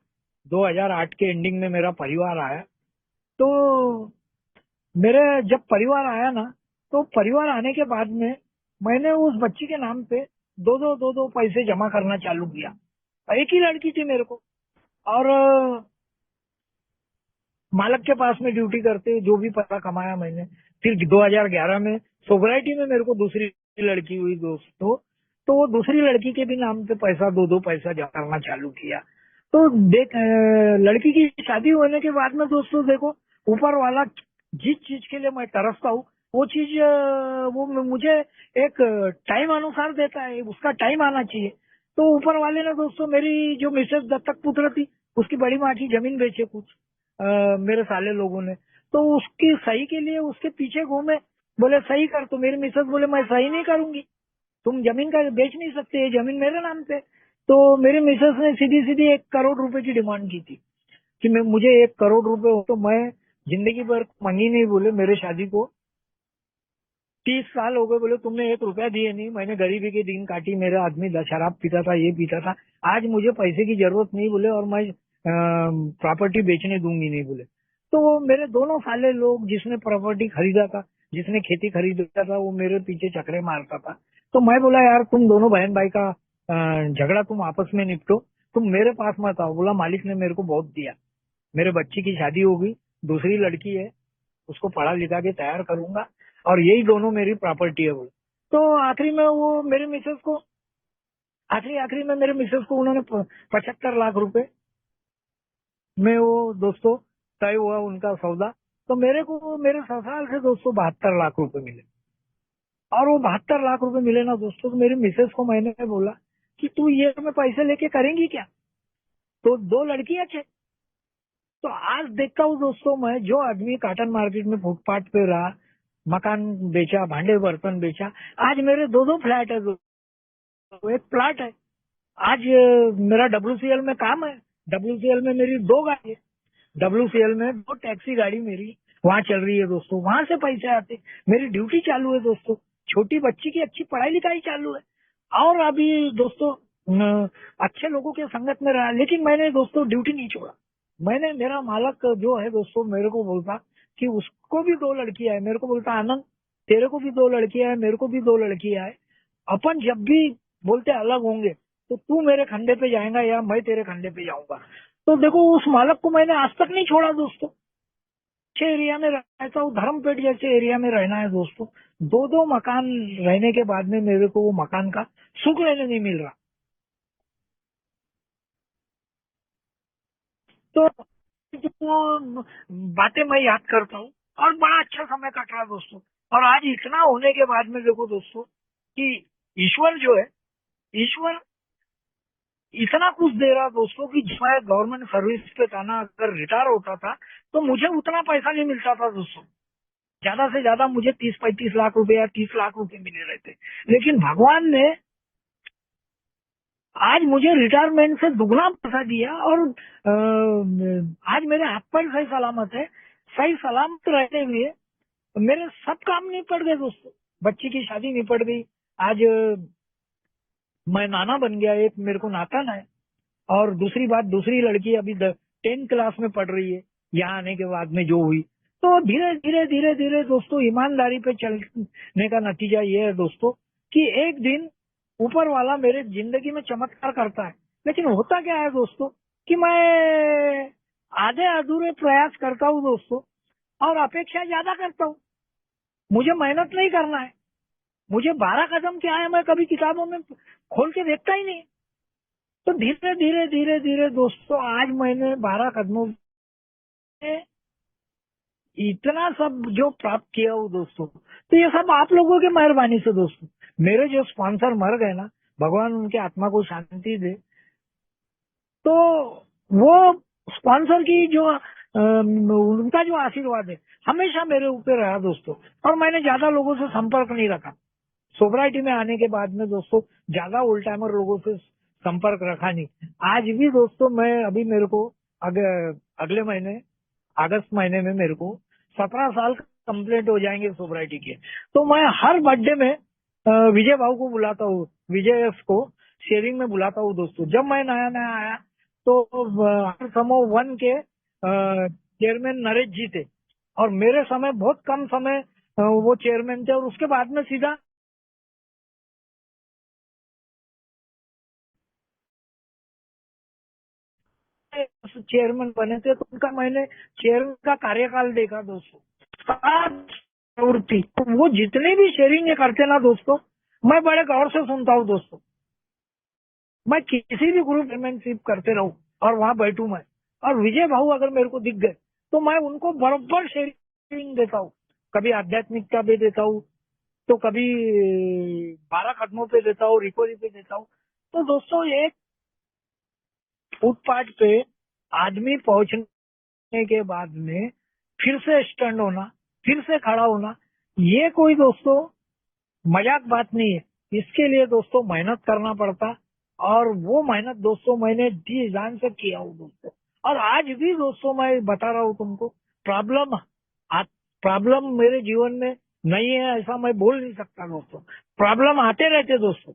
2008 के एंडिंग में मेरा परिवार आया, तो मेरे जब परिवार आया ना, तो परिवार आने के बाद में मैंने उस बच्ची के नाम पे दो पैसे जमा करना चालू किया। एक ही लड़की थी मेरे को, और मालक के पास में ड्यूटी करते जो भी पैसा कमाया मैंने। फिर 2011 में सोसाइटी में मेरे को दूसरी लड़की हुई दोस्तों, तो वो दूसरी लड़की के भी नाम पे पैसा दो पैसा जमा करना चालू किया। तो देख, लड़की की शादी होने के बाद में दोस्तों देखो, ऊपर वाला जिस चीज के लिए मैं तरसता हूँ वो चीज वो मुझे एक टाइम अनुसार देता है, उसका टाइम आना चाहिए। तो ऊपर वाले ने दोस्तों मेरी जो मिसेस दत्तक पुत्र थी उसकी बड़ी माँ की जमीन बेचे कुछ मेरे साले लोगों ने, तो उसकी सही के लिए उसके पीछे घूमे, बोले सही कर। तो मेरी मिसेस बोले मैं सही नहीं करूंगी, तुम जमीन का बेच नहीं सकते, ये जमीन मेरे नाम पे। तो मेरी मिसेस ने सीधी सीधी 1 करोड़ रुपए की डिमांड की थी कि मैं मुझे 1 करोड़ रुपए हो। तो मैं जिंदगी भर मांगी नहीं, बोले मेरे शादी को 30 साल हो गए, बोले तुमने 1 रुपया दिए नहीं, मैंने गरीबी के दिन काटी, मेरा आदमी शराब पीता था, ये पीता था, आज मुझे पैसे की जरूरत नहीं बोले, और मैं प्रॉपर्टी बेचने दूंगी नहीं बोले। तो वो मेरे दोनों साले लोग, जिसने प्रॉपर्टी खरीदा था, जिसने खेती खरीदा था, वो मेरे पीछे चक्रे मारता था। तो मैं बोला यार तुम दोनों बहन भाई का झगड़ा तुम आपस में निपटो, तुम मेरे पास मत आओ। बोला मालिक ने मेरे को बहुत दिया, मेरे बच्ची की शादी हो गई, दूसरी लड़की है, उसको पढ़ा लिखा के तैयार करूंगा, और यही दोनों मेरी प्रॉपर्टी है बोले। तो आखिरी में वो मेरे मिसेस को आखिरी में मेरे मिसेस को उन्होंने 75 लाख रुपए में वो दोस्तों तय हुआ उनका सौदा। तो मेरे को मेरे ससुराल से दोस्तों 72 लाख रुपए मिले, और वो 72 लाख रुपए मिले ना दोस्तों, तो मेरी मिसेस को मैंने बोला कि तू ये में पैसे लेके करेंगी क्या, तो 2 लड़कियां थे। तो आज देखता हूँ दोस्तों, मैं जो आदमी काटन मार्केट में फुटपाथ पे रहा, मकान बेचा, भांडे बर्तन बेचा, आज मेरे 2 फ्लैट है दोस्तों, एक प्लाट है। आज मेरा WCL में काम है, WCL में मेरी 2 गाड़ी है, WCL में 2 टैक्सी गाड़ी मेरी वहाँ चल रही है दोस्तों, वहां से पैसे आते, मेरी ड्यूटी चालू है दोस्तों, छोटी बच्ची की अच्छी पढ़ाई लिखाई चालू है, और अभी दोस्तों अच्छे लोगों के संगत में रहा, लेकिन मैंने दोस्तों ड्यूटी नहीं छोड़ा। मैंने, मेरा मालक जो है दोस्तों मेरे को बोलता कि उसको भी 2 लड़कियां है, मेरे को बोलता आनंद तेरे को भी 2 लड़कियां है, मेरे को भी 2 लड़कियां है, अपन जब भी बोलते अलग होंगे तो तू मेरे खंडे पे जाएगा या मैं तेरे खंडे पे जाऊंगा। तो देखो उस मालक को मैंने आज तक नहीं छोड़ा दोस्तों। अच्छे एरिया में रहता हूँ, धर्मपेट जैसे एरिया में रहना है दोस्तों, 2 मकान रहने के बाद में मेरे को वो मकान का सुख लेने नहीं मिल रहा। तो वो बातें मैं याद करता हूँ, और बड़ा अच्छा समय कट रहा दोस्तों। और आज इतना होने के बाद में देखो दोस्तों कि ईश्वर जो है, ईश्वर इतना कुछ दे रहा दोस्तों कि जब मैं गवर्नमेंट सर्विस पे था ना, अगर रिटायर होता था तो मुझे उतना पैसा नहीं मिलता था दोस्तों, ज्यादा से ज्यादा मुझे 30-35 लाख रुपए या 30 लाख रुपए मिले रहते। लेकिन भगवान ने आज मुझे रिटायरमेंट से दुगना पैसा दिया, और आज मेरे हाथ पैर सही सलामत है। सही सलामत रहते हुए मेरे सब काम निपट गए दोस्तों, बच्ची की शादी निपट गई, आज मैं नाना बन गया, एक मेरे को नातन है, और दूसरी बात, दूसरी लड़की अभी 10th क्लास में पढ़ रही है, यहाँ आने के बाद में जो हुई। तो धीरे धीरे धीरे धीरे दोस्तों ईमानदारी पे चलने का नतीजा ये है दोस्तों कि एक दिन ऊपर वाला मेरे जिंदगी में चमत्कार करता है। लेकिन होता क्या है दोस्तों कि मैं आधे अधूरे प्रयास करता हूँ दोस्तों, और अपेक्षा ज्यादा करता हूँ। मुझे मेहनत नहीं करना है, मुझे 12 कदम क्या है मैं कभी किताबों में खोल के देखता ही नहीं। तो धीरे धीरे धीरे धीरे दोस्तों आज मैंने 12 कदमों में इतना सब जो प्राप्त किया हो दोस्तों, तो ये सब आप लोगों की मेहरबानी से दोस्तों। मेरे जो स्पॉन्सर मर गए ना, भगवान उनके आत्मा को शांति दे, तो वो स्पॉन्सर की जो उनका जो आशीर्वाद है हमेशा मेरे ऊपर रहा दोस्तों। और मैंने ज्यादा लोगों से संपर्क नहीं रखा सोसाइटी में आने के बाद में दोस्तों, ज्यादा ओल्ड टाइमर लोगों से संपर्क रखा नहीं। आज भी दोस्तों मैं अभी मेरे को अगले महीने अगस्त महीने में मेरे को 17 साल कंप्लीट हो जाएंगे सोसाइटी के। तो मैं हर बर्थडे में विजय भाव को बुलाता हूँ, विजय को शेयरिंग में बुलाता हूँ दोस्तों। जब मैं नया नया आया तो हर समूह 1 के चेयरमैन नरेश जी थे और मेरे समय बहुत कम समय वो चेयरमैन थे और उसके बाद में सीधा चेयरमैन बने थे। तो उनका मैंने चेयरमैन का कार्यकाल देखा दोस्तों, प्रवृत्ति। तो वो जितने भी शेयरिंग करते ना दोस्तों, मैं बड़े गौर से सुनता हूँ दोस्तों। मैं किसी भी ग्रुप मेंबरशिप करते रहूं और वहां बैठू मैं, और विजय भाऊ अगर मेरे को दिख गए तो मैं उनको बराबर शेयरिंग देता हूँ। कभी आध्यात्मिकता पे देता हूँ, तो कभी 12 कदमों पे देता हूँ, रिकवरी पे देता हूँ। तो दोस्तों एक फुटपाथ पे आदमी पहुंचने के बाद में फिर से स्टैंड होना, फिर से खड़ा होना, ये कोई दोस्तों मजाक बात नहीं है। इसके लिए दोस्तों मेहनत करना पड़ता, और वो मेहनत दोस्तों मैंने जी जान से किया हूँ दोस्तों। और आज भी दोस्तों मैं बता रहा हूँ तुमको, प्रॉब्लम मेरे जीवन में नहीं है ऐसा मैं बोल नहीं सकता दोस्तों। प्रॉब्लम आते रहते दोस्तों,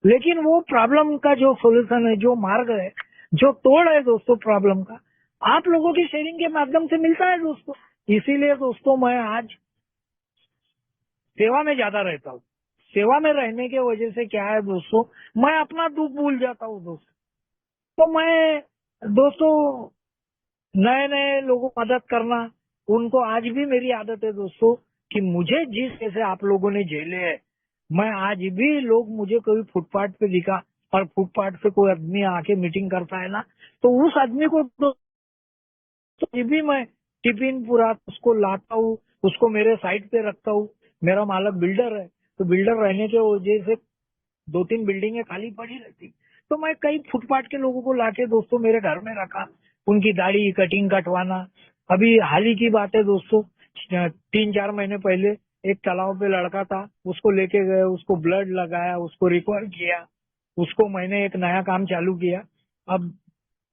लेकिन वो प्रॉब्लम का जो सोल्यूशन है, जो मार्ग है, जो तोड़ है दोस्तों प्रॉब्लम का, आप लोगों की शेयरिंग के माध्यम से मिलता है दोस्तों। इसीलिए दोस्तों मैं आज सेवा में ज्यादा रहता हूँ। सेवा में रहने के वजह से क्या है दोस्तों, मैं अपना दुख भूल जाता हूँ दोस्तों। तो मैं दोस्तों नए नए लोगों को मदद करना, उनको आज भी मेरी आदत है दोस्तों कि मुझे जिस जैसे आप लोगों ने झेले है, मैं आज भी लोग मुझे कोई फुटपाथ पे दिखा और फुटपाथ से कोई आदमी आके मीटिंग करता है ना, तो उस आदमी को तो ये भी मैं टिफिन पूरा उसको लाता हूँ, उसको मेरे साइड पे रखता हूँ। मेरा मालक बिल्डर है, तो बिल्डर रहने के वजह से 2-3 बिल्डिंगें खाली पड़ी रहती, तो मैं कई फुटपाथ के लोगों को लाके दोस्तों मेरे घर में रखा, उनकी दाढ़ी कटिंग कटवाना। अभी हाल ही की बात है दोस्तों, 3-4 महीने पहले एक तालाब पे लड़का था, उसको लेके गए, उसको ब्लड लगाया, उसको रिकवर किया, उसको मैंने एक नया काम चालू किया। अब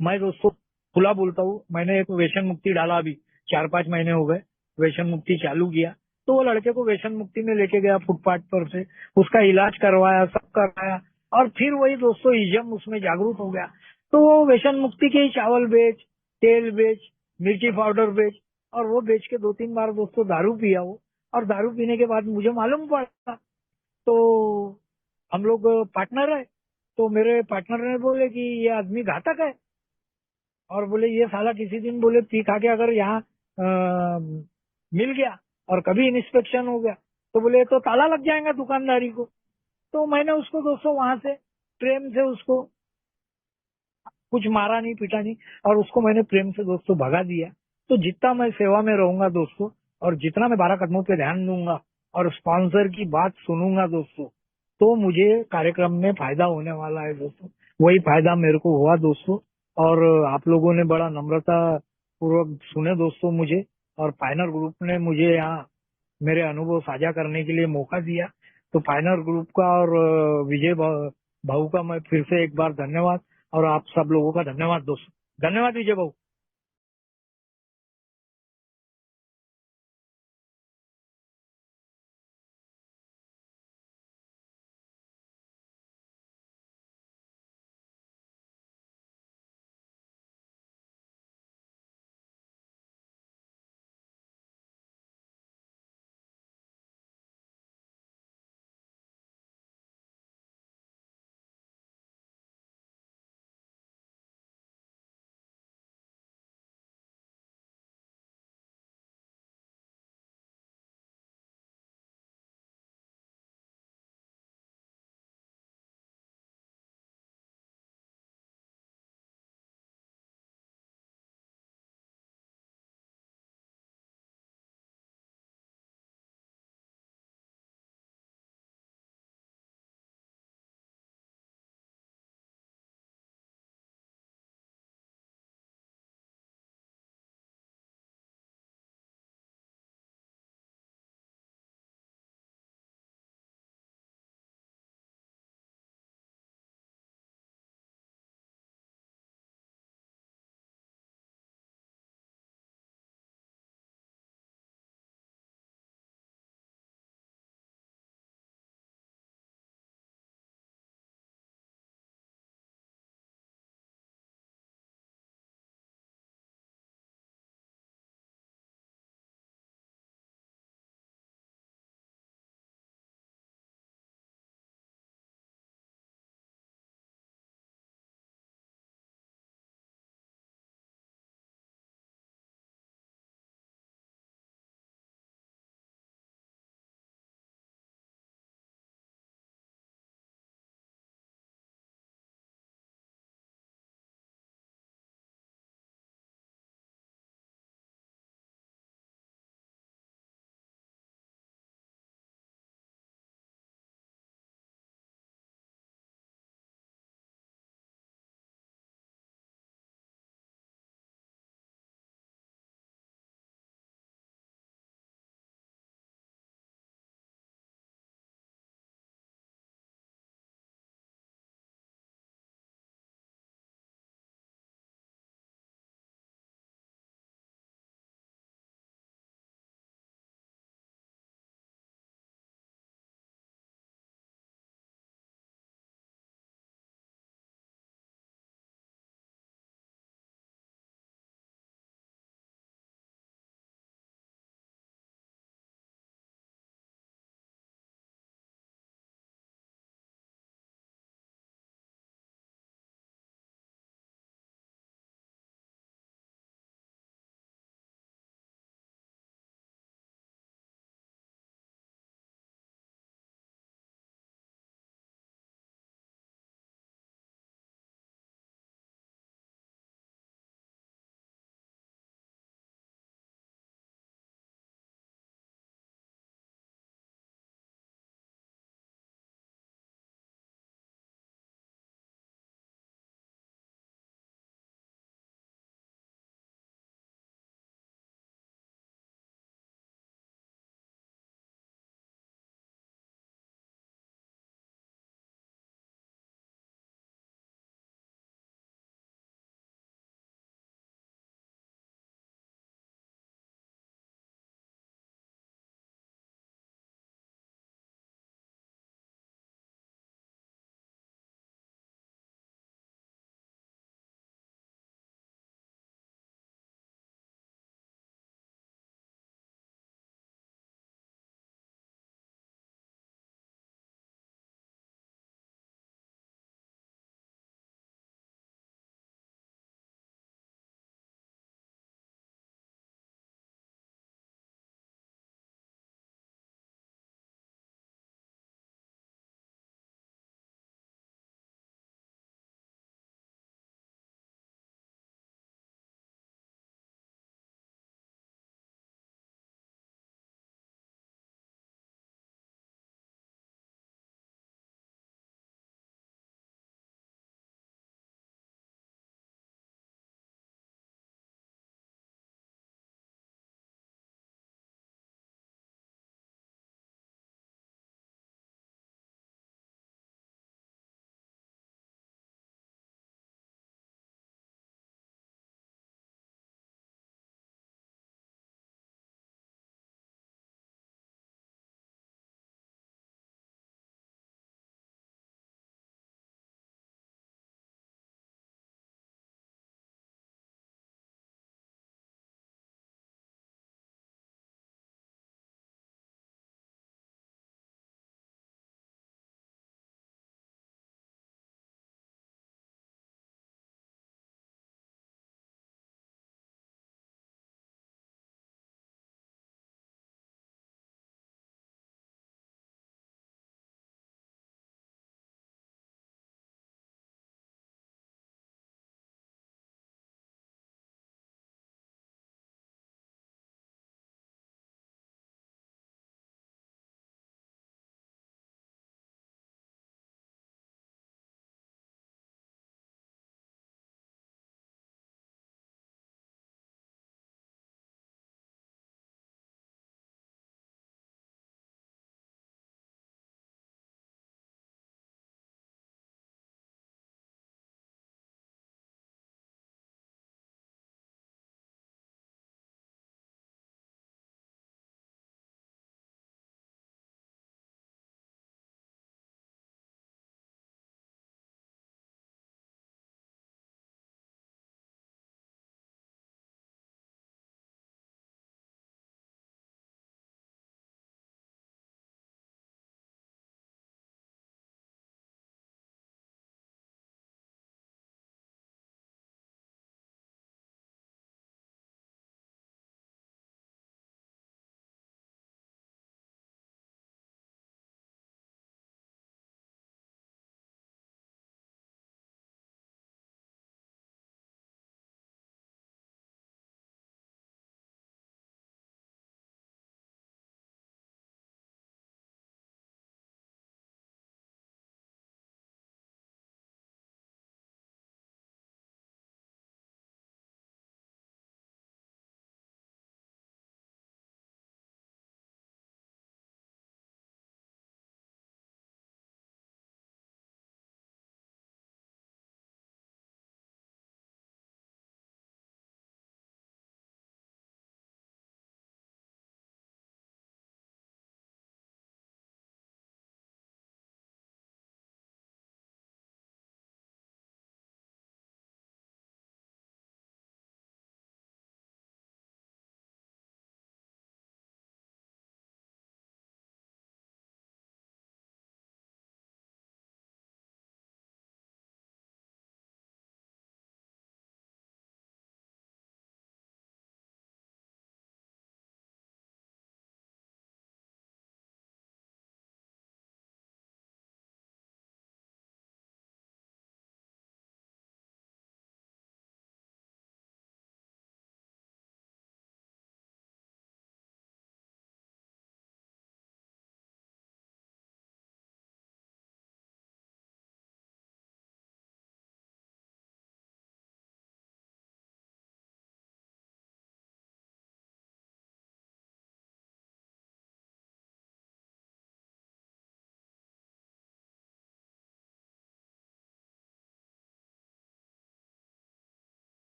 मैं दोस्तों खुला बोलता हूँ, मैंने एक व्यसन मुक्ति डाला, अभी 4-5 महीने हो गए व्यसन मुक्ति चालू किया। तो वो लड़के को व्यसन मुक्ति में लेके गया फुटपाथ पर से, उसका इलाज करवाया, सब करवाया, और फिर वही दोस्तों इज्जम उसमें जागरूक हो गया। तो वो व्यसन मुक्ति के ही चावल बेच, तेल बेच, मिर्ची पाउडर बेच, और वो बेच के 2-3 बार दोस्तों दारू पिया वो, और दारू पीने के बाद मुझे मालूम पड़ा। तो हम लोग पार्टनर है, तो मेरे पार्टनर ने बोले कि ये आदमी घातक है, और बोले ये साला किसी दिन बोले पी खा के अगर यहाँ मिल गया और कभी इंस्पेक्शन हो गया तो बोले तो ताला लग जाएगा दुकानदारी को। तो मैंने उसको दोस्तों वहां से प्रेम से उसको कुछ मारा नहीं, पीटा नहीं, और उसको मैंने प्रेम से दोस्तों भगा दिया। तो जितना मैं सेवा में रहूंगा दोस्तों, और जितना मैं 12 कदमों पे ध्यान दूंगा और स्पॉन्सर की बात सुनूंगा दोस्तों, तो मुझे कार्यक्रम में फायदा होने वाला है दोस्तों। वही फायदा मेरे को हुआ दोस्तों। और आप लोगों ने बड़ा नम्रता पूर्वक सुने दोस्तों मुझे, और फाइनल ग्रुप ने मुझे यहाँ मेरे अनुभव साझा करने के लिए मौका दिया। तो फाइनल ग्रुप का और विजय भाऊ का मैं फिर से एक बार धन्यवाद, और आप सब लोगों का धन्यवाद दोस्तों। धन्यवाद विजय भाऊ।